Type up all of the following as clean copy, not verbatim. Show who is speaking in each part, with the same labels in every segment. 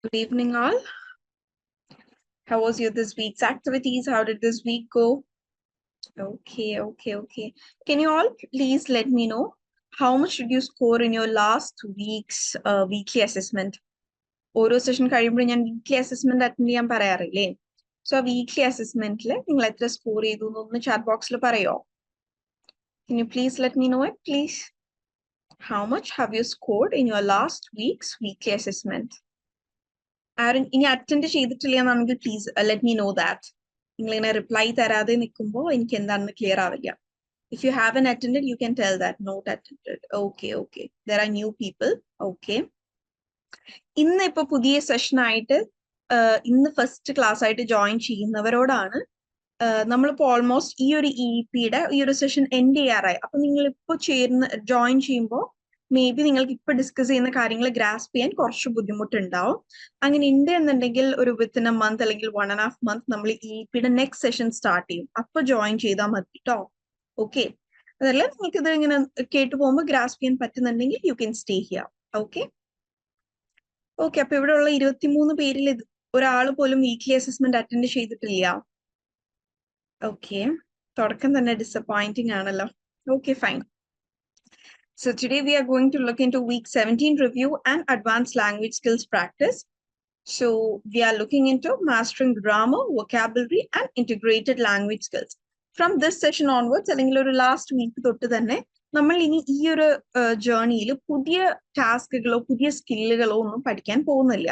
Speaker 1: Good evening, all. How was your this week's activities? How did this week go? Okay. Can you all please let me know how much did you score in your last week's weekly assessment? ഓരോ session കഴിയുമ്പോഴും ഞാൻ weekly assessment attend ചെയ്യാൻ പറയാറില്ലേ? So ആ weekly അസസ്മെന്റിൽ നിങ്ങൾ എത്ര score ചെയ്തു എന്നൊന്ന് ചാറ്റ് ബോക്സിൽ പറയോ? Can you please let me know it, please? How much have you scored in your last week's weekly assessment? ആരും ഇനി അറ്റൻഡ് ചെയ്തിട്ടില്ല എന്നാണെങ്കിൽ please let me know that. നിങ്ങളിങ്ങനെ റിപ്ലൈ തരാതെ നിൽക്കുമ്പോൾ എനിക്ക് എന്താണെന്ന് ക്ലിയർ ആവില്ല. If you haven't attended, you can tell that not attended. Okay. There are new people. Okay. ഇന്ന് ഇപ്പൊ പുതിയ സെഷൻ ആയിട്ട് ഇന്ന് ഫസ്റ്റ് ക്ലാസ് ആയിട്ട് ജോയിൻ ചെയ്യുന്നവരോടാണ് നമ്മളിപ്പോ ഓൾമോസ്റ്റ് ഈ ഒരു ഇപിയുടെ ഈ ഒരു സെഷൻ എൻഡ് ചെയ്യാറായി. അപ്പൊ നിങ്ങൾ ഇപ്പൊ ജോയിൻ ചെയ്യുമ്പോൾ മേ ബി നിങ്ങൾക്ക് ഇപ്പൊ ഡിസ്കസ് ചെയ്യുന്ന കാര്യങ്ങൾ ഗ്രാസ്പ് ചെയ്യാൻ കുറച്ച് ബുദ്ധിമുട്ടുണ്ടാവും. അങ്ങനെ ഉണ്ട് എന്നുണ്ടെങ്കിൽ ഒരു വിത്തിൻ എ മന്ത് അല്ലെങ്കിൽ 1.5 month നമ്മൾ ഇപിയുടെ നെക്സ്റ്റ് സെഷൻ സ്റ്റാർട്ട് ചെയ്യും. അപ്പൊ ജോയിൻ ചെയ്താൽ മതി കേട്ടോ. ഓക്കെ, അതല്ല നിങ്ങൾക്ക് ഇത് ഇങ്ങനെ കേട്ടു പോകുമ്പോൾ ഗ്രാസ്പ് ചെയ്യാൻ പറ്റുന്നുണ്ടെങ്കിൽ you can stay here. Okay. അപ്പൊ ഇവിടെ ഉള്ള 23 പേരിൽ ഒരാൾ പോലും വീക്ക്ലി അസസ്മെന്റ് അറ്റൻഡ് ചെയ്തിട്ടില്ല. ഓക്കെ, തുടക്കം തന്നെ ഡിസപ്പോയിന്റിംഗ് ആണല്ലോ. Okay, fine. So today we are going to look into week 17 review and advanced language skills practice. So we are looking into mastering grammar, vocabulary and integrated language skills. From this session onwards, അല്ലെങ്കിൽ ഒരു last week തൊട്ട് തന്നെ നമ്മൾ ഇനി ഈ ഒരു ജേർണിയിൽ പുതിയ ടാസ്കുകളോ പുതിയ സ്കില്ലുകളോ ഒന്നും പഠിക്കാൻ പോകുന്നില്ല.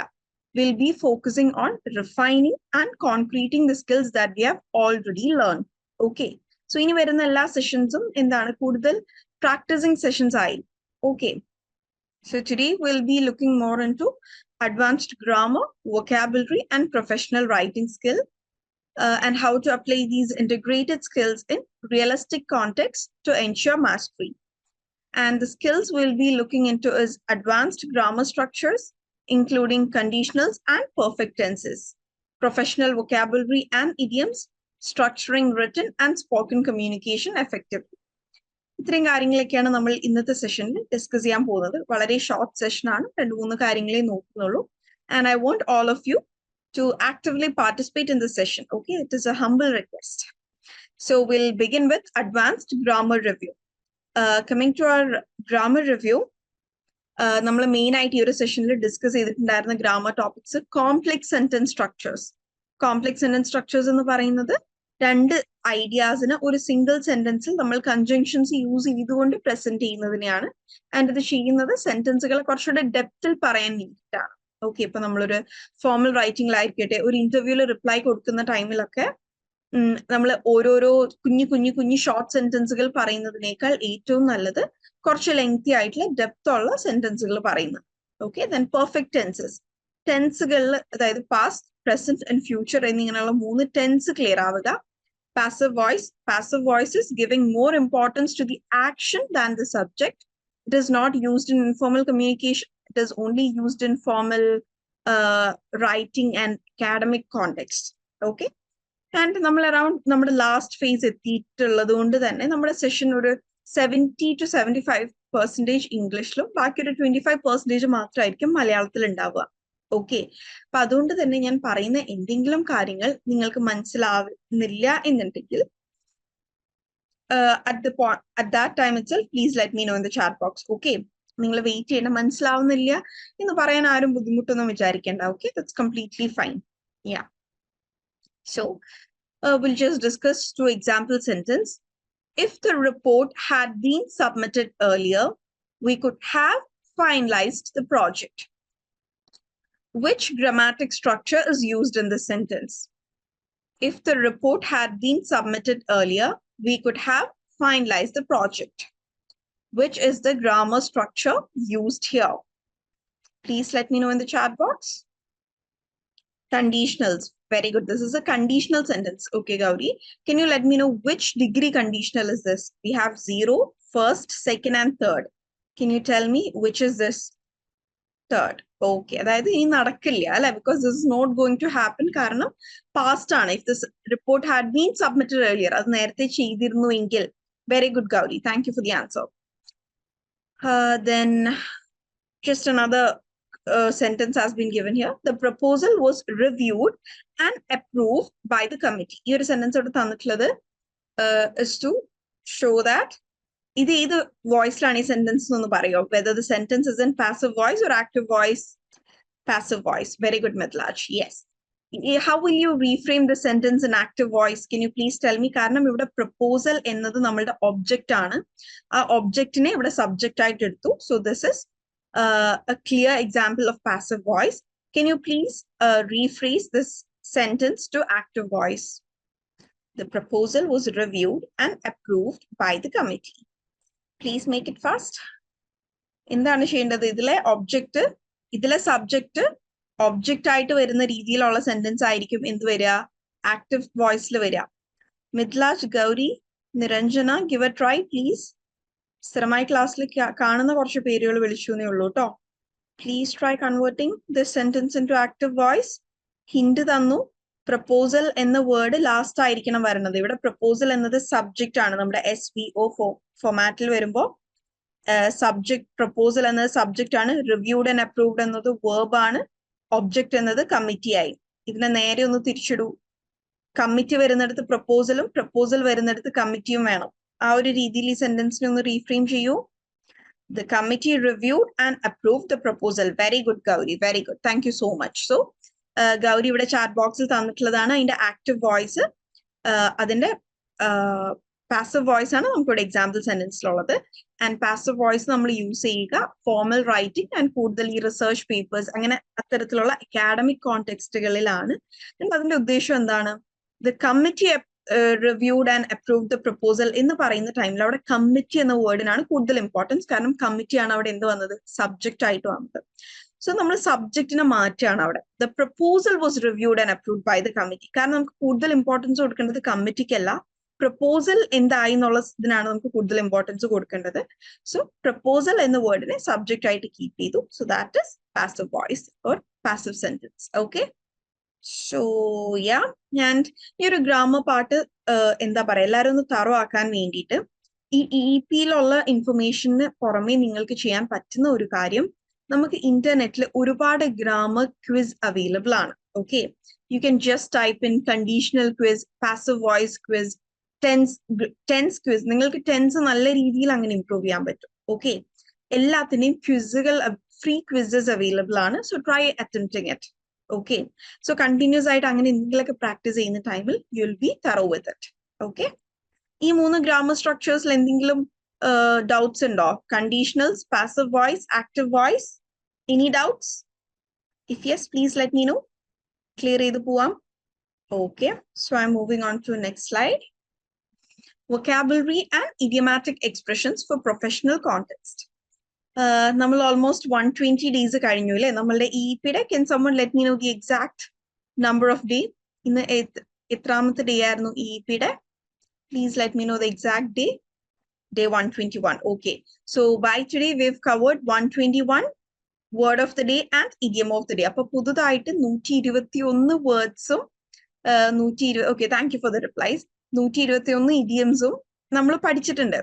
Speaker 1: We'll be focusing on refining and concreting the skills that we have already learned. Okay. So ഇനി വരുന്ന എല്ലാ സെഷൻസും എന്താണ് കൂടുതൽ practicing sessions ആയി. Okay. So today we'll be looking more into advanced grammar, vocabulary, and professional writing skill, and how to apply these integrated skills in realistic context to ensure mastery. And the skills we'll be looking into is advanced grammar structures, including conditionals and perfect tenses, professional vocabulary and idioms, structuring written and spoken communication effectively. ഇത്രയും കാര്യങ്ങളൊക്കെയാണ് നമ്മൾ ഇന്നത്തെ സെഷനിൽ discuss ചെയ്യാൻ പോകുന്നത്. വളരെ short session ആണ്, 2-3 കാര്യങ്ങളെ നോക്കുന്നുള്ളൂ. And I want all of you to actively participate in the session. Okay, it is a humble request. So we'll begin with advanced grammar review. Coming to our grammar review, നമ്മൾ main ആയിട്ട് ഈ ഒരു സെഷനിൽ discuss ചെയ്തിട്ടുണ്ടായിരുന്ന grammar topics complex sentence structures. Complex sentence structures എന്ന് പറയുന്നത് രണ്ട് ഐഡിയാസിന് ഒരു സിംഗിൾ സെന്റൻസിൽ നമ്മൾ കൺജങ്ഷൻസ് യൂസ് ചെയ്തുകൊണ്ട് പ്രസന്റ് ചെയ്യുന്നതിനെയാണ്. ആൻഡ് ഇത് ചെയ്യുന്നത് സെന്റൻസുകളെ കുറച്ചുകൂടെ ഡെപ്തിൽ പറയാൻ വേണ്ടിയിട്ടാണ്. ഓക്കെ, ഇപ്പൊ നമ്മളൊരു ഫോർമൽ റൈറ്റിംഗിലായിരിക്കട്ടെ, ഒരു ഇന്റർവ്യൂവിൽ റിപ്ലൈ കൊടുക്കുന്ന ടൈമിലൊക്കെ നമ്മൾ ഓരോരോ കുഞ്ഞു ഷോർട്ട് സെന്റൻസുകൾ പറയുന്നതിനേക്കാൾ ഏറ്റവും നല്ലത് കുറച്ച് ലെങ്തി ആയിട്ടുള്ള ഡെപ്ത് ഉള്ള സെന്റൻസുകൾ പറയുന്നത്. Okay, then perfect tenses. ടെൻസുകളിൽ അതായത് പാസ്റ്റ്, പ്രസന്റ് ആൻഡ് ഫ്യൂച്ചർ എന്നിങ്ങനെയുള്ള 3 ടെൻസ് ക്ലിയർ ആവുക. Passive voice is giving more importance to the action than the subject. It is not used in informal communication. It is only used in formal writing and academic context. Okay. And നമ്മൾ around നമ്മുടെ last face എത്തിയിട്ടുള്ളത് കൊണ്ട് തന്നെ നമ്മുടെ session ഒരു 70 to 75% ഇംഗ്ലീഷിലും ബാക്കി ഒരു 25% മാത്രമായിരിക്കും മലയാളത്തിൽ ഉണ്ടാവുക. ഓക്കെ, അപ്പൊ അതുകൊണ്ട് തന്നെ ഞാൻ പറയുന്ന എന്തെങ്കിലും കാര്യങ്ങൾ നിങ്ങൾക്ക് മനസ്സിലാവുന്നില്ല എന്നുണ്ടെങ്കിൽ at that time itself please let me know in the chat box. Okay, നിങ്ങൾ വെയിറ്റ് ചെയ്യണം. മനസ്സിലാവുന്നില്ല എന്ന് പറയാൻ ആരും ബുദ്ധിമുട്ടൊന്നും വിചാരിക്കേണ്ട. Okay, that's completely fine. Yeah. So we'll just discuss 2 example sentence. If the report had been submitted earlier, we could have finalized the project. Which grammatic structure is used in this sentence? If the report had been submitted earlier, we could have finalized the project. Which is the grammar structure used here? Please let me know in the chat box. Conditionals. Very good. This is a conditional sentence. Okay, Gauri. Can you let me know which degree conditional is this? We have 0, first, second, and third. Can you tell me which is this? Third. Okay. അതായത് ഇനി നടക്കില്ല അല്ലെ, because this is not going to happen കാരണം past ആണ്. If this report had been submitted earlier, അത് നേരത്തെ ചെയ്തിരുന്നുവെങ്കിൽ. Very good, Gauri. Thank you for the answer. Then just another sentence has been given here. The proposal was reviewed and approved by the committee. ഈ ഒരു sentence ഇവിടെ തന്നിട്ടുള്ളത് is to show that ഇത് ഏത് വോയിസിലാണ് ഈ sentence എന്ന് പറയോ, whether the sentence is in passive voice or active voice. Passive voice. Very good, Mithlaj. Yes. How will you reframe the sentence in active voice? Can you please tell me? കാരണം ഇവിടെ proposal എന്നത് നമ്മളുടെ object ആണ്. ആ objectനെ ഇവിടെ subject ആയിട്ട് എടുത്തു. So this is a clear example of passive voice. Can you please rephrase this sentence to active voice? The proposal was reviewed and approved by the committee. Please make it fast. എന്താണ് ചെയ്യേണ്ടത്? ഇതിലെ object, ഇതിലെ subject object ആയിട്ട് വരുന്ന രീതിയിലുള്ള sentence ആയിരിക്കും എന്ത് വരിക? ആക്റ്റീവ് വോയിസിൽ വരിക. Mithlaj, Gauri, Niranjana, give a try please. സ്ഥിരമായി ക്ലാസ്സിൽ കാണുന്ന കുറച്ച് പേരുകൾ വിളിച്ചു എന്നേ ഉള്ളൂ കേട്ടോ. Please try converting this sentence into active voice. Hint തന്നു, പ്രപ്പോസൽ എന്ന വേർഡ് ലാസ്റ്റ് ആയിരിക്കണം വരുന്നത്. ഇവിടെ പ്രപ്പോസൽ എന്നത് സബ്ജക്റ്റ് ആണ്. നമ്മുടെ SVO ഫോമാറ്റിൽ വരുമ്പോൾ സബ്ജക്ട്, പ്രപ്പോസൽ എന്നത് സബ്ജക്റ്റ് ആണ്, റിവ്യൂഡ് ആൻഡ് അപ്രൂവ്ഡ് എന്നത് വേർബ് ആണ്, ഒബ്ജക്റ്റ് എന്നത് കമ്മിറ്റി ആയി. ഇതിനെ നേരെ ഒന്ന് തിരിച്ചിടൂ. കമ്മിറ്റി വരുന്നിടത്ത് പ്രപ്പോസലും പ്രപ്പോസൽ വരുന്നിടത്ത് കമ്മിറ്റിയും വേണം. ആ ഒരു രീതിയിൽ ഈ സെന്റൻസിനെ ഒന്ന് റീഫ്രെയിം ചെയ്യൂ. The committee reviewed and approved the proposal. Very good, Gauri. Very good. Thank you so much. So, Gauri ഇവിടെ ചാറ്റ് ബോക്സിൽ തന്നിട്ടുള്ളതാണ് അതിന്റെ ആക്റ്റീവ് വോയിസ്. അതിന്റെ പാസീവ് വോയിസ് ആണ് നമുക്കിവിടെ എക്സാമ്പിൾ സെന്റൻസിലുള്ളത്. ആൻഡ് പാസീവ് വോയിസ് നമ്മൾ യൂസ് ചെയ്യുക ഫോർമൽ റൈറ്റിംഗ് ആൻഡ് കൂടുതൽ ഈ റിസർച്ച് പേപ്പേഴ്സ് അങ്ങനെ അത്തരത്തിലുള്ള അക്കാഡമിക് കോണ്ടെക്സ്റ്റുകളിലാണ്. അതിന്റെ ഉദ്ദേശം എന്താണ്? The committee reviewed and approved the proposal എന്ന് പറയുന്ന ടൈമിൽ അവിടെ കമ്മിറ്റി എന്ന വേർഡിനാണ് കൂടുതൽ ഇമ്പോർട്ടൻസ്. കാരണം കമ്മിറ്റിയാണ് അവിടെ എന്ത് വന്നത്? സബ്ജക്റ്റ് ആയിട്ട് വന്നത്. സോ നമ്മൾ സബ്ജക്റ്റിനെ മാറ്റാണ് അവിടെ. The proposal was reviewed and approved by the committee. കാരണം നമുക്ക് കൂടുതൽ ഇമ്പോർട്ടൻസ് കൊടുക്കേണ്ടത് കമ്മിറ്റിക്കല്ല, പ്രപ്പോസൽ എന്തായി എന്നുള്ള ഇതിനാണ് നമുക്ക് കൂടുതൽ ഇമ്പോർട്ടൻസ് കൊടുക്കേണ്ടത്. സോ പ്രപ്പോസൽ എന്ന വേർഡിനെ സബ്ജക്റ്റ് ആയിട്ട് കീപ്പ് ചെയ്തു. So that is passive voice or passive sentence. Okay, so yeah, ഞാൻ ഈ ഒരു ഗ്രാമർ പാർട്ട് എന്താ പറയാ എല്ലാവരും ഒന്ന് തറോ ആക്കാൻ വേണ്ടിയിട്ട് ഈ EPയിലുള്ള ഇൻഫർമേഷന് പുറമെ നിങ്ങൾക്ക് ചെയ്യാൻ പറ്റുന്ന ഒരു കാര്യം, നമുക്ക് ഇന്റർനെറ്റിൽ ഒരുപാട് ഗ്രാമർ ക്വിസ് അവൈലബിൾ ആണ്. Okay, you can just type in conditional quiz, passive voice quiz, tense quiz. നിങ്ങൾക്ക് ടെൻസ് നല്ല രീതിയിൽ അങ്ങനെ ഇംപ്രൂവ് ചെയ്യാൻ പറ്റും. ഓക്കെ, എല്ലാത്തിനെയും ക്വിസുകൾ, ഫ്രീ ക്വിസസ് അവൈലബിൾ ആണ്. So try attempting it. Okay, so continuous ആയിട്ട് അങ്ങനെ എന്തെങ്കിലുമൊക്കെ പ്രാക്ടീസ് ചെയ്യുന്ന ടൈമിൽ you will be thorough with it. Okay, ഈ 3 ഗ്രാമർ സ്ട്രക്ചേഴ്സിൽ എന്തെങ്കിലും doubts ഉണ്ടോ? Conditionals, passive voice, active voice. Any doubts? If yes, please let me know. Clear ചെയ്തു പോവാം. Okay, so I'm moving on to the next slide. Vocabulary and idiomatic expressions for professional context. നമ്മൾ almost 120 days കഴിഞ്ഞു അല്ലേ നമ്മളുടെ EPയുടെ. Can someone let me know the exact number of day? ഇന്ന് എത്രാമത്തെ day ആയിരുന്നു EPയുടെ? Please let me know the exact day. Day 121. Okay, so by today we've covered 121 word of the day and idiom of the day. അപ്പൊ പുതുതായിട്ട് 121 വേർഡ്സും 120. Okay, thank you for the replies. 121 ഇഡിയംസും നമ്മൾ പഠിച്ചിട്ടുണ്ട്.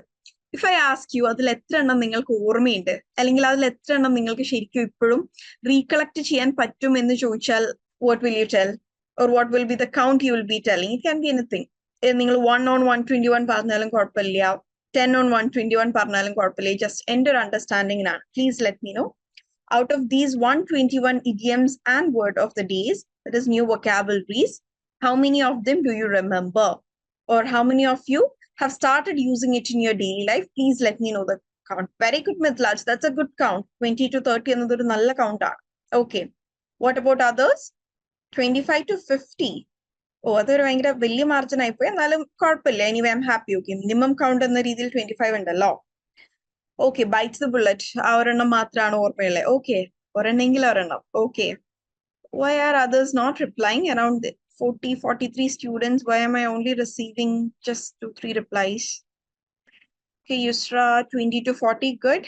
Speaker 1: If I ask you അതിൽ എത്ര എണ്ണം നിങ്ങൾക്ക് ഓർമ്മയുണ്ട്, അല്ലെങ്കിൽ അതിൽ എത്ര എണ്ണം നിങ്ങൾക്ക് ശരിക്കും ഇപ്പോഴും റീകളക്ട് ചെയ്യാൻ പറ്റും എന്ന് ചോദിച്ചാൽ what will you tell, or what will be the count you will be telling? It can be anything. നിങ്ങൾ 1 on 121 പറഞ്ഞാലും കുഴപ്പമില്ല, 10 on 121 പറഞ്ഞാലും കുഴപ്പമില്ല. Just എൻ്റെ ഒരു അണ്ടർസ്റ്റാൻഡിങ്ങിനാണ്. Please let me know. Out of these 121 idioms and word of the days, that is new vocabularies, how many of them do you remember? Or how many of you have started using it in your daily life? Please let me know the count. Very good, Mithlaj. That's a good count. 20 to 30 എന്നതൊരു നല്ല count ആണ്. Okay. What about others? 25 to 50. ഓ, അതൊരു ഭയങ്കര വലിയ margin ആയിപ്പോയി. എന്നാലും കുഴപ്പമില്ല. Anyway I am happy. Okay, minimum count എന്ന രീതിയിൽ 25 ഉണ്ടല്ലോ. ഓക്കെ, ബൈറ്റ്സ് ദ ബുള്ളറ്റ് ആ ഒരെണ്ണം മാത്രമാണ് ഓർമ്മയുള്ളത്. ഓക്കെ, ഒരെണ്ണെങ്കിലും ഒരെണ്ണം. Okay, why are others not replying? Around 43 students. Why am I only receiving just 2-3 replies? Okay, Yusra 20 to 40. Good.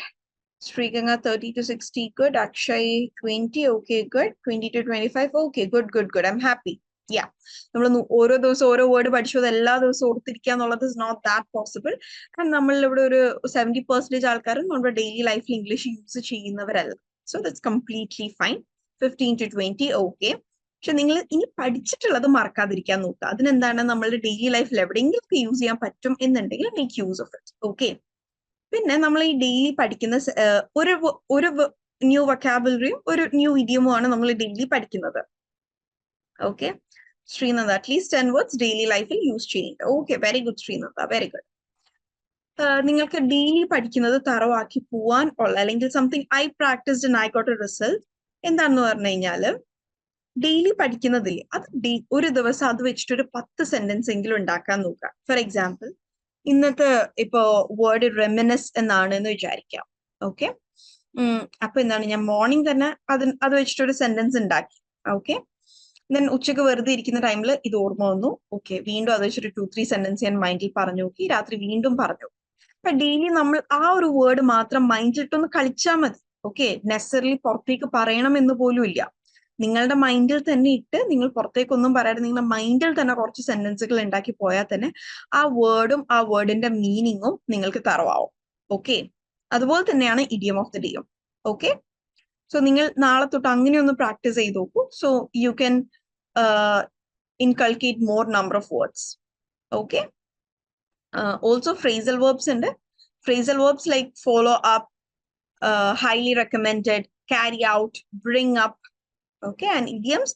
Speaker 1: Sriganga 30 to 60. Good. Akshay 20. Okay, good. 20 to 25. Okay, good. I'm happy. Yeah, നമ്മൾ ഓരോ ദിവസം ഓരോ word പഠിച്ചു അത് എല്ലാ ദിവസവും ഓർത്തിരിക്കുക എന്നുള്ളത് ഇസ് നോട്ട് ദാറ്റ് പോസിബിൾ. കാരണം നമ്മളിവിടെ ഒരു 70% ആൾക്കാരും നമ്മുടെ ഡെയിലി ലൈഫിൽ ഇംഗ്ലീഷ് യൂസ് ചെയ്യുന്നവരല്ല. So that's completely fine. 15 to 20, okay. പക്ഷെ നിങ്ങൾ ഇനി പഠിച്ചിട്ടുള്ളത് മറക്കാതിരിക്കാൻ നോക്കുക. അതിനെന്താണ് നമ്മളുടെ ഡെയിലി ലൈഫിൽ എവിടെയെങ്കിലും യൂസ് ചെയ്യാൻ പറ്റും എന്നുണ്ടെങ്കിൽ make use of it. Okay. പിന്നെ നമ്മൾ ഈ ഡെയിലി പഠിക്കുന്ന ഒരു ന്യൂ വൊക്കാബുലറിയും ഒരു ന്യൂ ഇഡിയമും ആണ് നമ്മൾ ഡെയിലി പഠിക്കുന്നത്. Okay. Sreenanda, at least 10 words daily ലൈഫിൽ യൂസ് ചെയ്യുന്നുണ്ട്. Okay, very good Sreenanda, very good. നിങ്ങൾക്ക് ഡെയിലി പഠിക്കുന്നത് തറവാക്കി പോവാൻ ഉള്ള അല്ലെങ്കിൽ something I practised and I got A result എന്താണെന്ന് പറഞ്ഞു കഴിഞ്ഞാല് ഡെയിലി പഠിക്കുന്നതില്ലേ അത് ഒരു ദിവസം അത് വെച്ചിട്ട് ഒരു 10 സെന്റൻസ് എങ്കിലും ഉണ്ടാക്കാൻ നോക്കുക. ഫോർ എക്സാമ്പിൾ, ഇന്നത്തെ ഇപ്പോ വേർഡ് റെമിനസ് എന്നാണ് എന്ന് വിചാരിക്കാം. ഓക്കെ. അപ്പൊ എന്താണ്, ഞാൻ മോർണിംഗ് തന്നെ അത് വെച്ചിട്ട് ഒരു സെന്റൻസ് ഉണ്ടാക്കി. ഓക്കെ. ദെൻ ഉച്ചക്ക് വെറുതെ ഇരിക്കുന്ന ടൈമിൽ ഇത് ഓർമ്മ വന്നു. ഓക്കെ, വീണ്ടും അത് വെച്ചിട്ട് 2-3 സെന്റൻസ് ഞാൻ മൈൻഡിൽ പറഞ്ഞു നോക്കി. രാത്രി വീണ്ടും പറഞ്ഞു. അപ്പൊ ഡെയിലി നമ്മൾ ആ ഒരു വേർഡ് മാത്രം മൈൻഡിലിട്ടൊന്ന് കളിച്ചാൽ മതി. ഓക്കെ. നെസസറിലി പുറത്തേക്ക് പറയണം എന്ന് പോലും ഇല്ല. നിങ്ങളുടെ മൈൻഡിൽ തന്നെ ഇട്ട് നിങ്ങൾ പുറത്തേക്കൊന്നും പറയാതെ നിങ്ങളുടെ മൈൻഡിൽ തന്നെ കുറച്ച് സെന്റൻസുകൾ ഉണ്ടാക്കി പോയാൽ തന്നെ ആ വേർഡും ആ വേർഡിന്റെ മീനിങ്ങും നിങ്ങൾക്ക് തറവാവും. ഓക്കെ. അതുപോലെ തന്നെയാണ് ഇഡിയം ഓഫ് ദി ഡേയും. ഓക്കെ. സോ നിങ്ങൾ നാളെ തൊട്ട് അങ്ങനെയൊന്ന് പ്രാക്ടീസ് ചെയ്ത് നോക്കൂ. So you can inculcate more number of words. Okay. Also phrasal verbs ഉണ്ട്. Phrasal verbs like follow up, highly recommended, carry out, bring up. Okay. And idioms,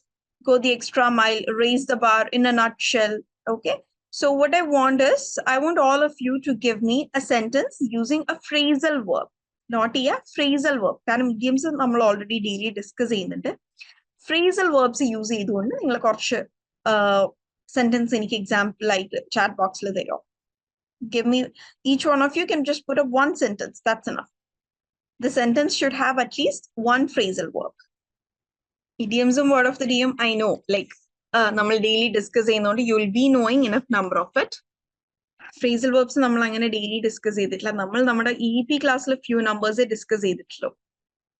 Speaker 1: go the extra mile, raise the bar, in a nutshell. Okay. So what I want is, I want all of you to give me a sentence using a phrasal verb. Not a phrasal verb. കാരണം idioms നമ്മൾ already daily discuss ചെയ്യുന്നുണ്ട്. Phrasal verbs use ചെയ്തുകൊണ്ട് നിങ്ങൾ കുറച്ച് sentence എനിക്ക് example ആയിട്ട് chat ബോക്സിൽ തരുമോ? Give me, each one of you can just put up one sentence. That's enough. The sentence should have at least one phrasal verb. Idioms and word of the day, I know, like നമ്മൾ daily discuss ചെയ്യുന്നതുകൊണ്ട് you will be knowing enough number of it. Phrasal verbs നമ്മൾ അങ്ങനെ daily discuss ചെയ്തിട്ടില്ല. നമ്മൾ നമ്മുടെ EP ക്ലാസ്സിൽ few നമ്പേഴ്സേ discuss ചെയ്തിട്ടുള്ളൂ.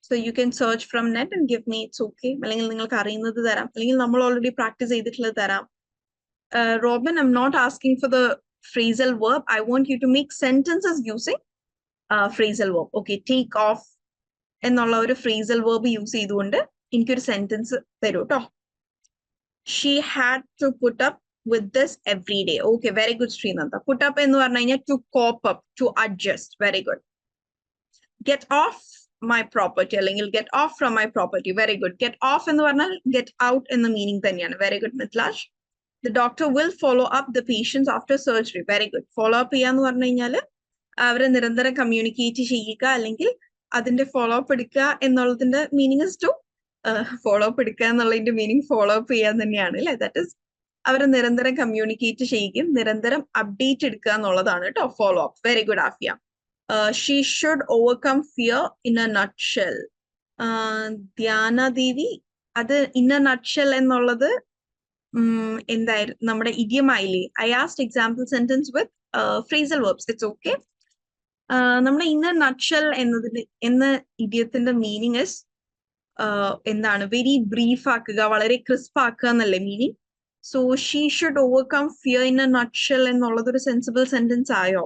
Speaker 1: So you can search from net and give me, it's okay. അല്ലെങ്കിൽ നിങ്ങൾക്ക് അറിയുന്നത് തരാം, അല്ലെങ്കിൽ നമ്മൾ ഓൾറെഡി പ്രാക്ടീസ് ചെയ്തിട്ടുള്ളത് തരാം. Robin, I'm not asking for the phrasal verb. I want you to make sentences using phrasal verb. Okay, take off എന്നുള്ള ഒരു phrasal verb യൂസ് ചെയ്തുകൊണ്ട് എനിക്കൊരു സെന്റൻസ് തരൂ കേട്ടോ. She had to put up with this every day. Okay, very good Srinanda. Put up എന്ന് പറഞ്ഞു കഴിഞ്ഞാൽ to cope up, to adjust. Very good. Get off my property, അല്ലെങ്കിൽ get off from my property. Very good. Get off എന്ന് പറഞ്ഞാൽ get out എന്ന meaning തന്നെയാണ്. Very good, Mitlash. The doctor will follow up the patients after surgery. Very good. Follow up ചെയ്യാന്ന് പറഞ്ഞു കഴിഞ്ഞാൽ അവരെ നിരന്തരം കമ്മ്യൂണിക്കേറ്റ് ചെയ്യുക, അല്ലെങ്കിൽ അതിന്റെ ഫോളോ അപ്പ് എടുക്കുക എന്നുള്ളതിന്റെ meaning is to follow up എടുക്കുക എന്നുള്ളതിന്റെ മീനിങ് ഫോളോ അപ്പ് ചെയ്യാൻ തന്നെയാണ് അല്ലെ. ദാറ്റ് ഇസ് അവരെ നിരന്തരം കമ്മ്യൂണിക്കേറ്റ് ചെയ്യുകയും നിരന്തരം അപ്ഡേറ്റ് എടുക്കുക എന്നുള്ളതാണ് കേട്ടോ follow up. Very good Afiya. She should overcome fear in a nutshell. ധ്യാന ദേവി, അത് in a nutshell എന്നുള്ളത് എന്തായിരുന്നു നമ്മുടെ ഇഡിയമായില്ലേ? I asked example sentence with phrasal verbs. It's okay. നമ്മുടെ in a nutshell എന്ന ഇഡിയത്തിന്റെ മീനിങ് ഇസ് എന്താണ്, വെരി ബ്രീഫ് ആക്കുക, വളരെ ക്രിസ്പ് ആക്കുക എന്നല്ലേ meaning. So she should overcome fear in a nutshell എന്നുള്ളത് ഒരു സെൻസിബിൾ സെന്റൻസ് ആയോ?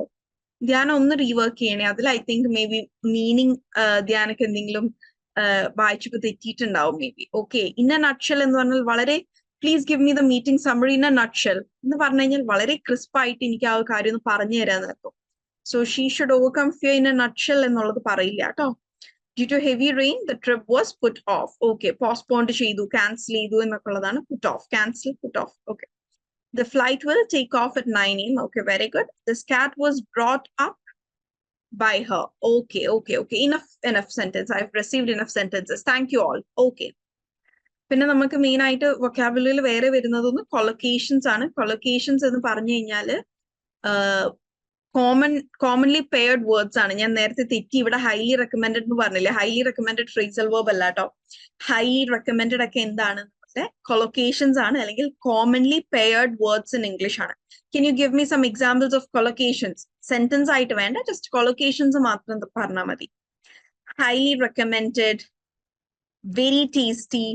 Speaker 1: ധ്യാനം ഒന്ന് റീവർക്ക് ചെയ്യണേ. അതിൽ I think maybe meaning ധ്യാനക്ക് എന്തെങ്കിലും വായിച്ചപ്പോ തെറ്റിയിട്ടുണ്ടാവും maybe. Okay. In a nutshell എന്ന് പറഞ്ഞാൽ വളരെ, please give me the meeting summary in a nutshell എന്ന് പറഞ്ഞു കഴിഞ്ഞാൽ വളരെ ക്രിസ്പ് ആയിട്ട് എനിക്ക് ആ കാര്യം ഒന്ന് പറഞ്ഞു തരാന്ന് കേട്ടോ. So she should overcome fear in a nutshell എന്നുള്ളത് പറയില്ല കേട്ടോ. Due to heavy rain, the trip was put off. Okay, postponed ചെയ്തു, cancel ചെയ്തു എന്നൊക്കെ ഉള്ളതാണ് put off. Cancel, put off. Okay. The flight will take off at 9 AM. Okay, very good. This cat was brought up by her. Okay, okay, okay. Enough sentence. I've received enough sentences. Thank you all. Okay. പിന്നെ നമുക്ക് main ആയിട്ട് വൊക്കാബുലറിയിൽ വേറെ വരുന്നതൊന്ന് കൊളൊക്കേഷൻസ് ആണ്. കൊളൊക്കേഷൻസ് എന്ന് പറഞ്ഞു കഴിഞ്ഞാല് commonly paired words ആണ്. ഞാൻ നേരത്തെ തെറ്റി, ഇവിടെ ഹൈലി റെക്കമെൻഡഡ് എന്ന് പറഞ്ഞില്ലേ. ഹൈലി റെക്കമെൻഡഡ് ഫ്രേസൽ വേർബ് അല്ല കേട്ടോ. ഹൈലി റെക്കമെൻഡഡ് ഒക്കെ എന്താണ്? കൊളൊക്കേഷൻസ് ആണ്, അല്ലെങ്കിൽ commonly paired words in English ആണ്. Can you give me some examples of collocations? Sentence ആയിട്ട് വേണ്ട, ജസ്റ്റ് കൊളൊക്കേഷൻസ് മാത്രം പറഞ്ഞാൽ മതി. Highly recommended, very tasty,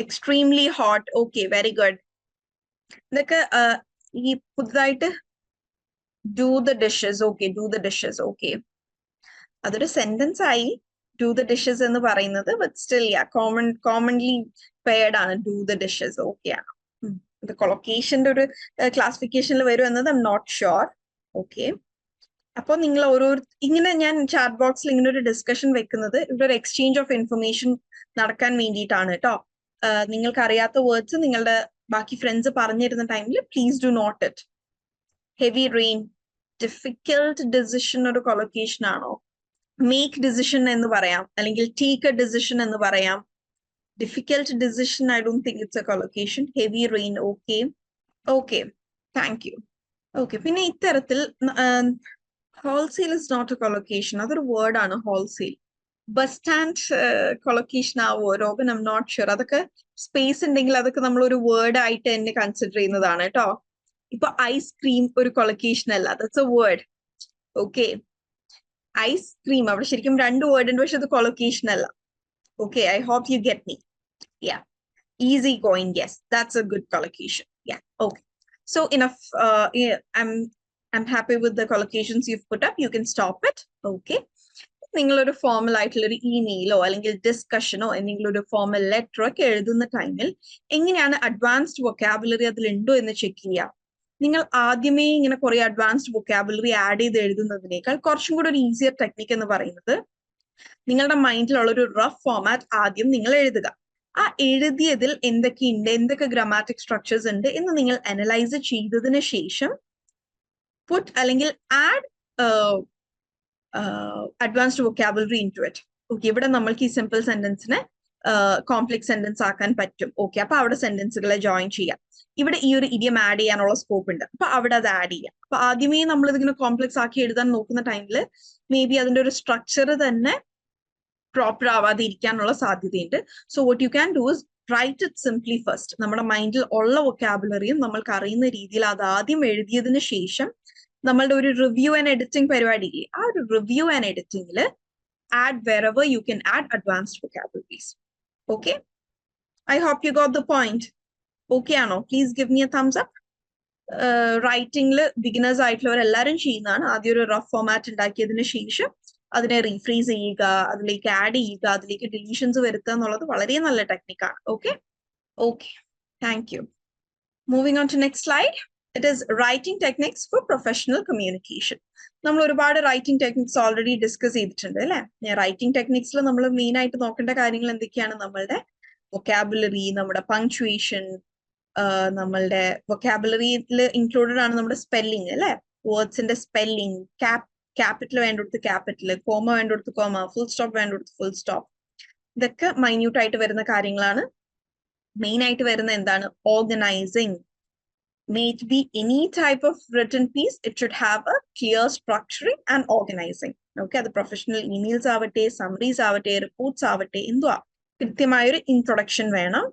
Speaker 1: extremely hot. Okay, very good. ഇതൊക്കെ ഈ പുതുതായിട്ട് do the dishes. Okay, do the dishes. Okay, അതൊരു സെന്റൻസ് ആയി. ഡു ദ ഡിഷസ് എന്ന് പറയുന്നത്, ബട്ട് സ്റ്റിൽ കോമൺലി പെയർഡ് ആണ് ഡു ദ ഡിഷസ്. ഓക്കെ ആണ്. ഇത് കൊളൊക്കേഷന്റെ ഒരു ക്ലാസിഫിക്കേഷനിൽ വരും എന്നത് I M not sure. Okay, അപ്പോൾ നിങ്ങൾ ഇങ്ങനെ ഞാൻ ചാറ്റ് ബോക്സിൽ ഇങ്ങനെ ഒരു ഡിസ്കഷൻ വെക്കുന്നത് ഇവിടെ ഒരു എക്സ്ചേഞ്ച് ഓഫ് ഇൻഫർമേഷൻ നടക്കാൻ വേണ്ടിയിട്ടാണ് കേട്ടോ. നിങ്ങൾക്ക് അറിയാത്ത വേർഡ്സ് നിങ്ങളുടെ ബാക്കി ഫ്രണ്ട്സ് പറഞ്ഞിരുന്ന ടൈമിൽ please do not it. Heavy rain, difficult decision ഒരു കൊളൊക്കേഷൻ ആണോ? മേക്ക് ഡിസിഷൻ എന്ന് പറയാം, അല്ലെങ്കിൽ ടേക്ക് എ ഡിസിഷൻ എന്ന് പറയാം. Difficult decision I don't think it's a collocation. Heavy rain, okay okay, thank you. Okay, പിന്നെ ഇത്തരത്തിൽ wholesale is not a collocation, അതൊരു വേർഡ് ആണ് ഹോൾസെയിൽ. ബസ് സ്റ്റാൻഡ് കൊളൊക്കേഷൻ ആവോ Robin? I M not sure. അതൊക്കെ space ഉണ്ടെങ്കിൽ അതൊക്കെ നമ്മൾ ഒരു വേർഡ് ആയിട്ട് തന്നെ കൺസിഡർ ചെയ്യുന്നതാണ് കേട്ടോ. ഇപ്പൊ ഐസ്ക്രീം ഒരു കൊളൊക്കേഷൻ അല്ല, that's a word. Okay, ice cream അവിടെ ശരിക്കും രണ്ട് വേർഡ് ഉണ്ട്, പക്ഷെ അത് കൊളൊക്കേഷൻ അല്ല. Okay, I hope you get me. Yeah, easy going, yes, that's a good collocation. Yeah, okay, so enough. Yeah, I'm happy with the collocations you've put up. You can stop it. Okay, നിങ്ങളൊരു formal ആയിട്ടുള്ള ഒരു ഇമെയിലോ അല്ലെങ്കിൽ ഡിസ്കഷനോ എന്തെങ്കിലും ഒരു formal ലെറ്ററോ ഒക്കെ എഴുതുന്ന ടൈമിൽ എങ്ങനെയാണ് അഡ്വാൻസ്ഡ് വൊക്കാബുലറി അതിലുണ്ടോ എന്ന് ചെക്ക് ചെയ്യുക. നിങ്ങൾ ആദ്യമേ ഇങ്ങനെ കുറെ അഡ്വാൻസ്ഡ് വൊക്കാബുലറി ആഡ് ചെയ്ത് എഴുതുന്നതിനേക്കാൾ കുറച്ചും കൂടെ ഒരു ഈസിയർ ടെക്നിക്ക് എന്ന് പറയുന്നത് നിങ്ങളുടെ മൈൻഡിലുള്ള ഒരു റഫ് ഫോമാറ്റ് ആദ്യം നിങ്ങൾ എഴുതുക. ആ എഴുതിയതിൽ എന്തൊക്കെയുണ്ട്, എന്തൊക്കെ ഗ്രാമാറ്റിക് സ്ട്രക്ചേഴ്സ് ഉണ്ട് എന്ന് നിങ്ങൾ അനലൈസ് ചെയ്തതിന് ശേഷം പുട്ട് അല്ലെങ്കിൽ add advanced vocabulary into it. Okay, ഇവിടെ നമ്മൾക്ക് ഈ സിമ്പിൾ സെന്റൻസിനെ കോംപ്ലക്സ് സെന്റൻസ് ആക്കാൻ പറ്റും. ഓക്കെ, അപ്പൊ അവിടെ സെന്റൻസുകളെ ജോയിൻ ചെയ്യാം. ഇവിടെ ഈ ഒരു ഇഡിയം ആഡ് ചെയ്യാനുള്ള സ്കോപ്പ് ഉണ്ട്, അപ്പൊ അവിടെ അത് ആഡ് ചെയ്യാം. അപ്പൊ ആദ്യമേ നമ്മൾ ഇതിങ്ങനെ കോംപ്ലക്സ് ആക്കി എഴുതാൻ നോക്കുന്ന ടൈമിൽ മേ ബി അതിന്റെ ഒരു സ്ട്രക്ചർ തന്നെ പ്രോപ്പർ ആവാതെ ഇരിക്കാനുള്ള സാധ്യതയുണ്ട്. So what you can do is write it simply first. നമ്മുടെ മൈൻഡിൽ ഉള്ള വൊക്കാബുലറിയും നമ്മൾക്ക് അറിയുന്ന രീതിയിൽ അത് ആദ്യം എഴുതിയതിനു ശേഷം നമ്മളുടെ ഒരു റിവ്യൂ ആൻഡ് എഡിറ്റിംഗ് പരിപാടിയില്ലേ, ആ ഒരു റിവ്യൂ ആൻഡ് എഡിറ്റിംഗിൽ add wherever you can add advanced vocabularies. Okay, I hope you got the point. Okay ആണോ? Please give me a thumbs up. റൈറ്റിംഗിൽ ബിഗിനേഴ്സ് ആയിട്ടുള്ളവർ എല്ലാവരും ചെയ്യുന്നതാണ്. ആദ്യം ഒരു റഫ് ഫോമാറ്റ് ഉണ്ടാക്കിയതിന് ശേഷം അതിനെ റീഫ്രീസ് ചെയ്യുക, അതിലേക്ക് ആഡ് ചെയ്യുക, അതിലേക്ക് ഡിലീഷൻസ് വരുത്തുക എന്നുള്ളത് വളരെ നല്ല ടെക്നിക്കാണ്. Okay okay, thank you. Moving on to next slide. It is writing techniques for professional communication. നമ്മൾ ഒരുപാട് റൈറ്റിംഗ് ടെക്നിക്സ് ഓൾറെഡി ഡിസ്കസ് ചെയ്തിട്ടുണ്ട് അല്ലെ. റൈറ്റിംഗ് ടെക്നിക്സിൽ നമ്മൾ മെയിൻ ആയിട്ട് നോക്കേണ്ട കാര്യങ്ങൾ എന്തൊക്കെയാണ്? നമ്മളുടെ വൊക്കാബുലറി, നമ്മുടെ പങ്ക്ച്വേഷൻ, നമ്മളുടെ വൊക്കാബുലറിയിൽ ഇൻക്ലൂഡഡ് ആണ് നമ്മുടെ സ്പെല്ലിംഗ് അല്ലെ, വേർഡ്സിന്റെ സ്പെല്ലിംഗ്, ക്യാപിറ്റൽ വേണ്ടടുത്ത് ക്യാപിറ്റൽ, കോമ വേണ്ടടുത്ത് കോമ, ഫുൾ സ്റ്റോപ്പ് വേണ്ടടുത്ത് ഫുൾ സ്റ്റോപ്പ്. ഇതൊക്കെ മൈന്യൂട്ട് ആയിട്ട് വരുന്ന കാര്യങ്ങളാണ്. മെയിൻ ആയിട്ട് വരുന്ന എന്താണ്? Organising. May it be any type of written piece, it should have a clear structuring and organizing. Okay, അത് പ്രൊഫഷണൽ ഇമെയിൽസ് ആവട്ടെ, സമ്മറീസ് ആവട്ടെ, റിപ്പോർട്ട്സ് ആവട്ടെ, എന്തുവാ കൃത്യമായൊരു ഇൻട്രൊഡക്ഷൻ വേണം.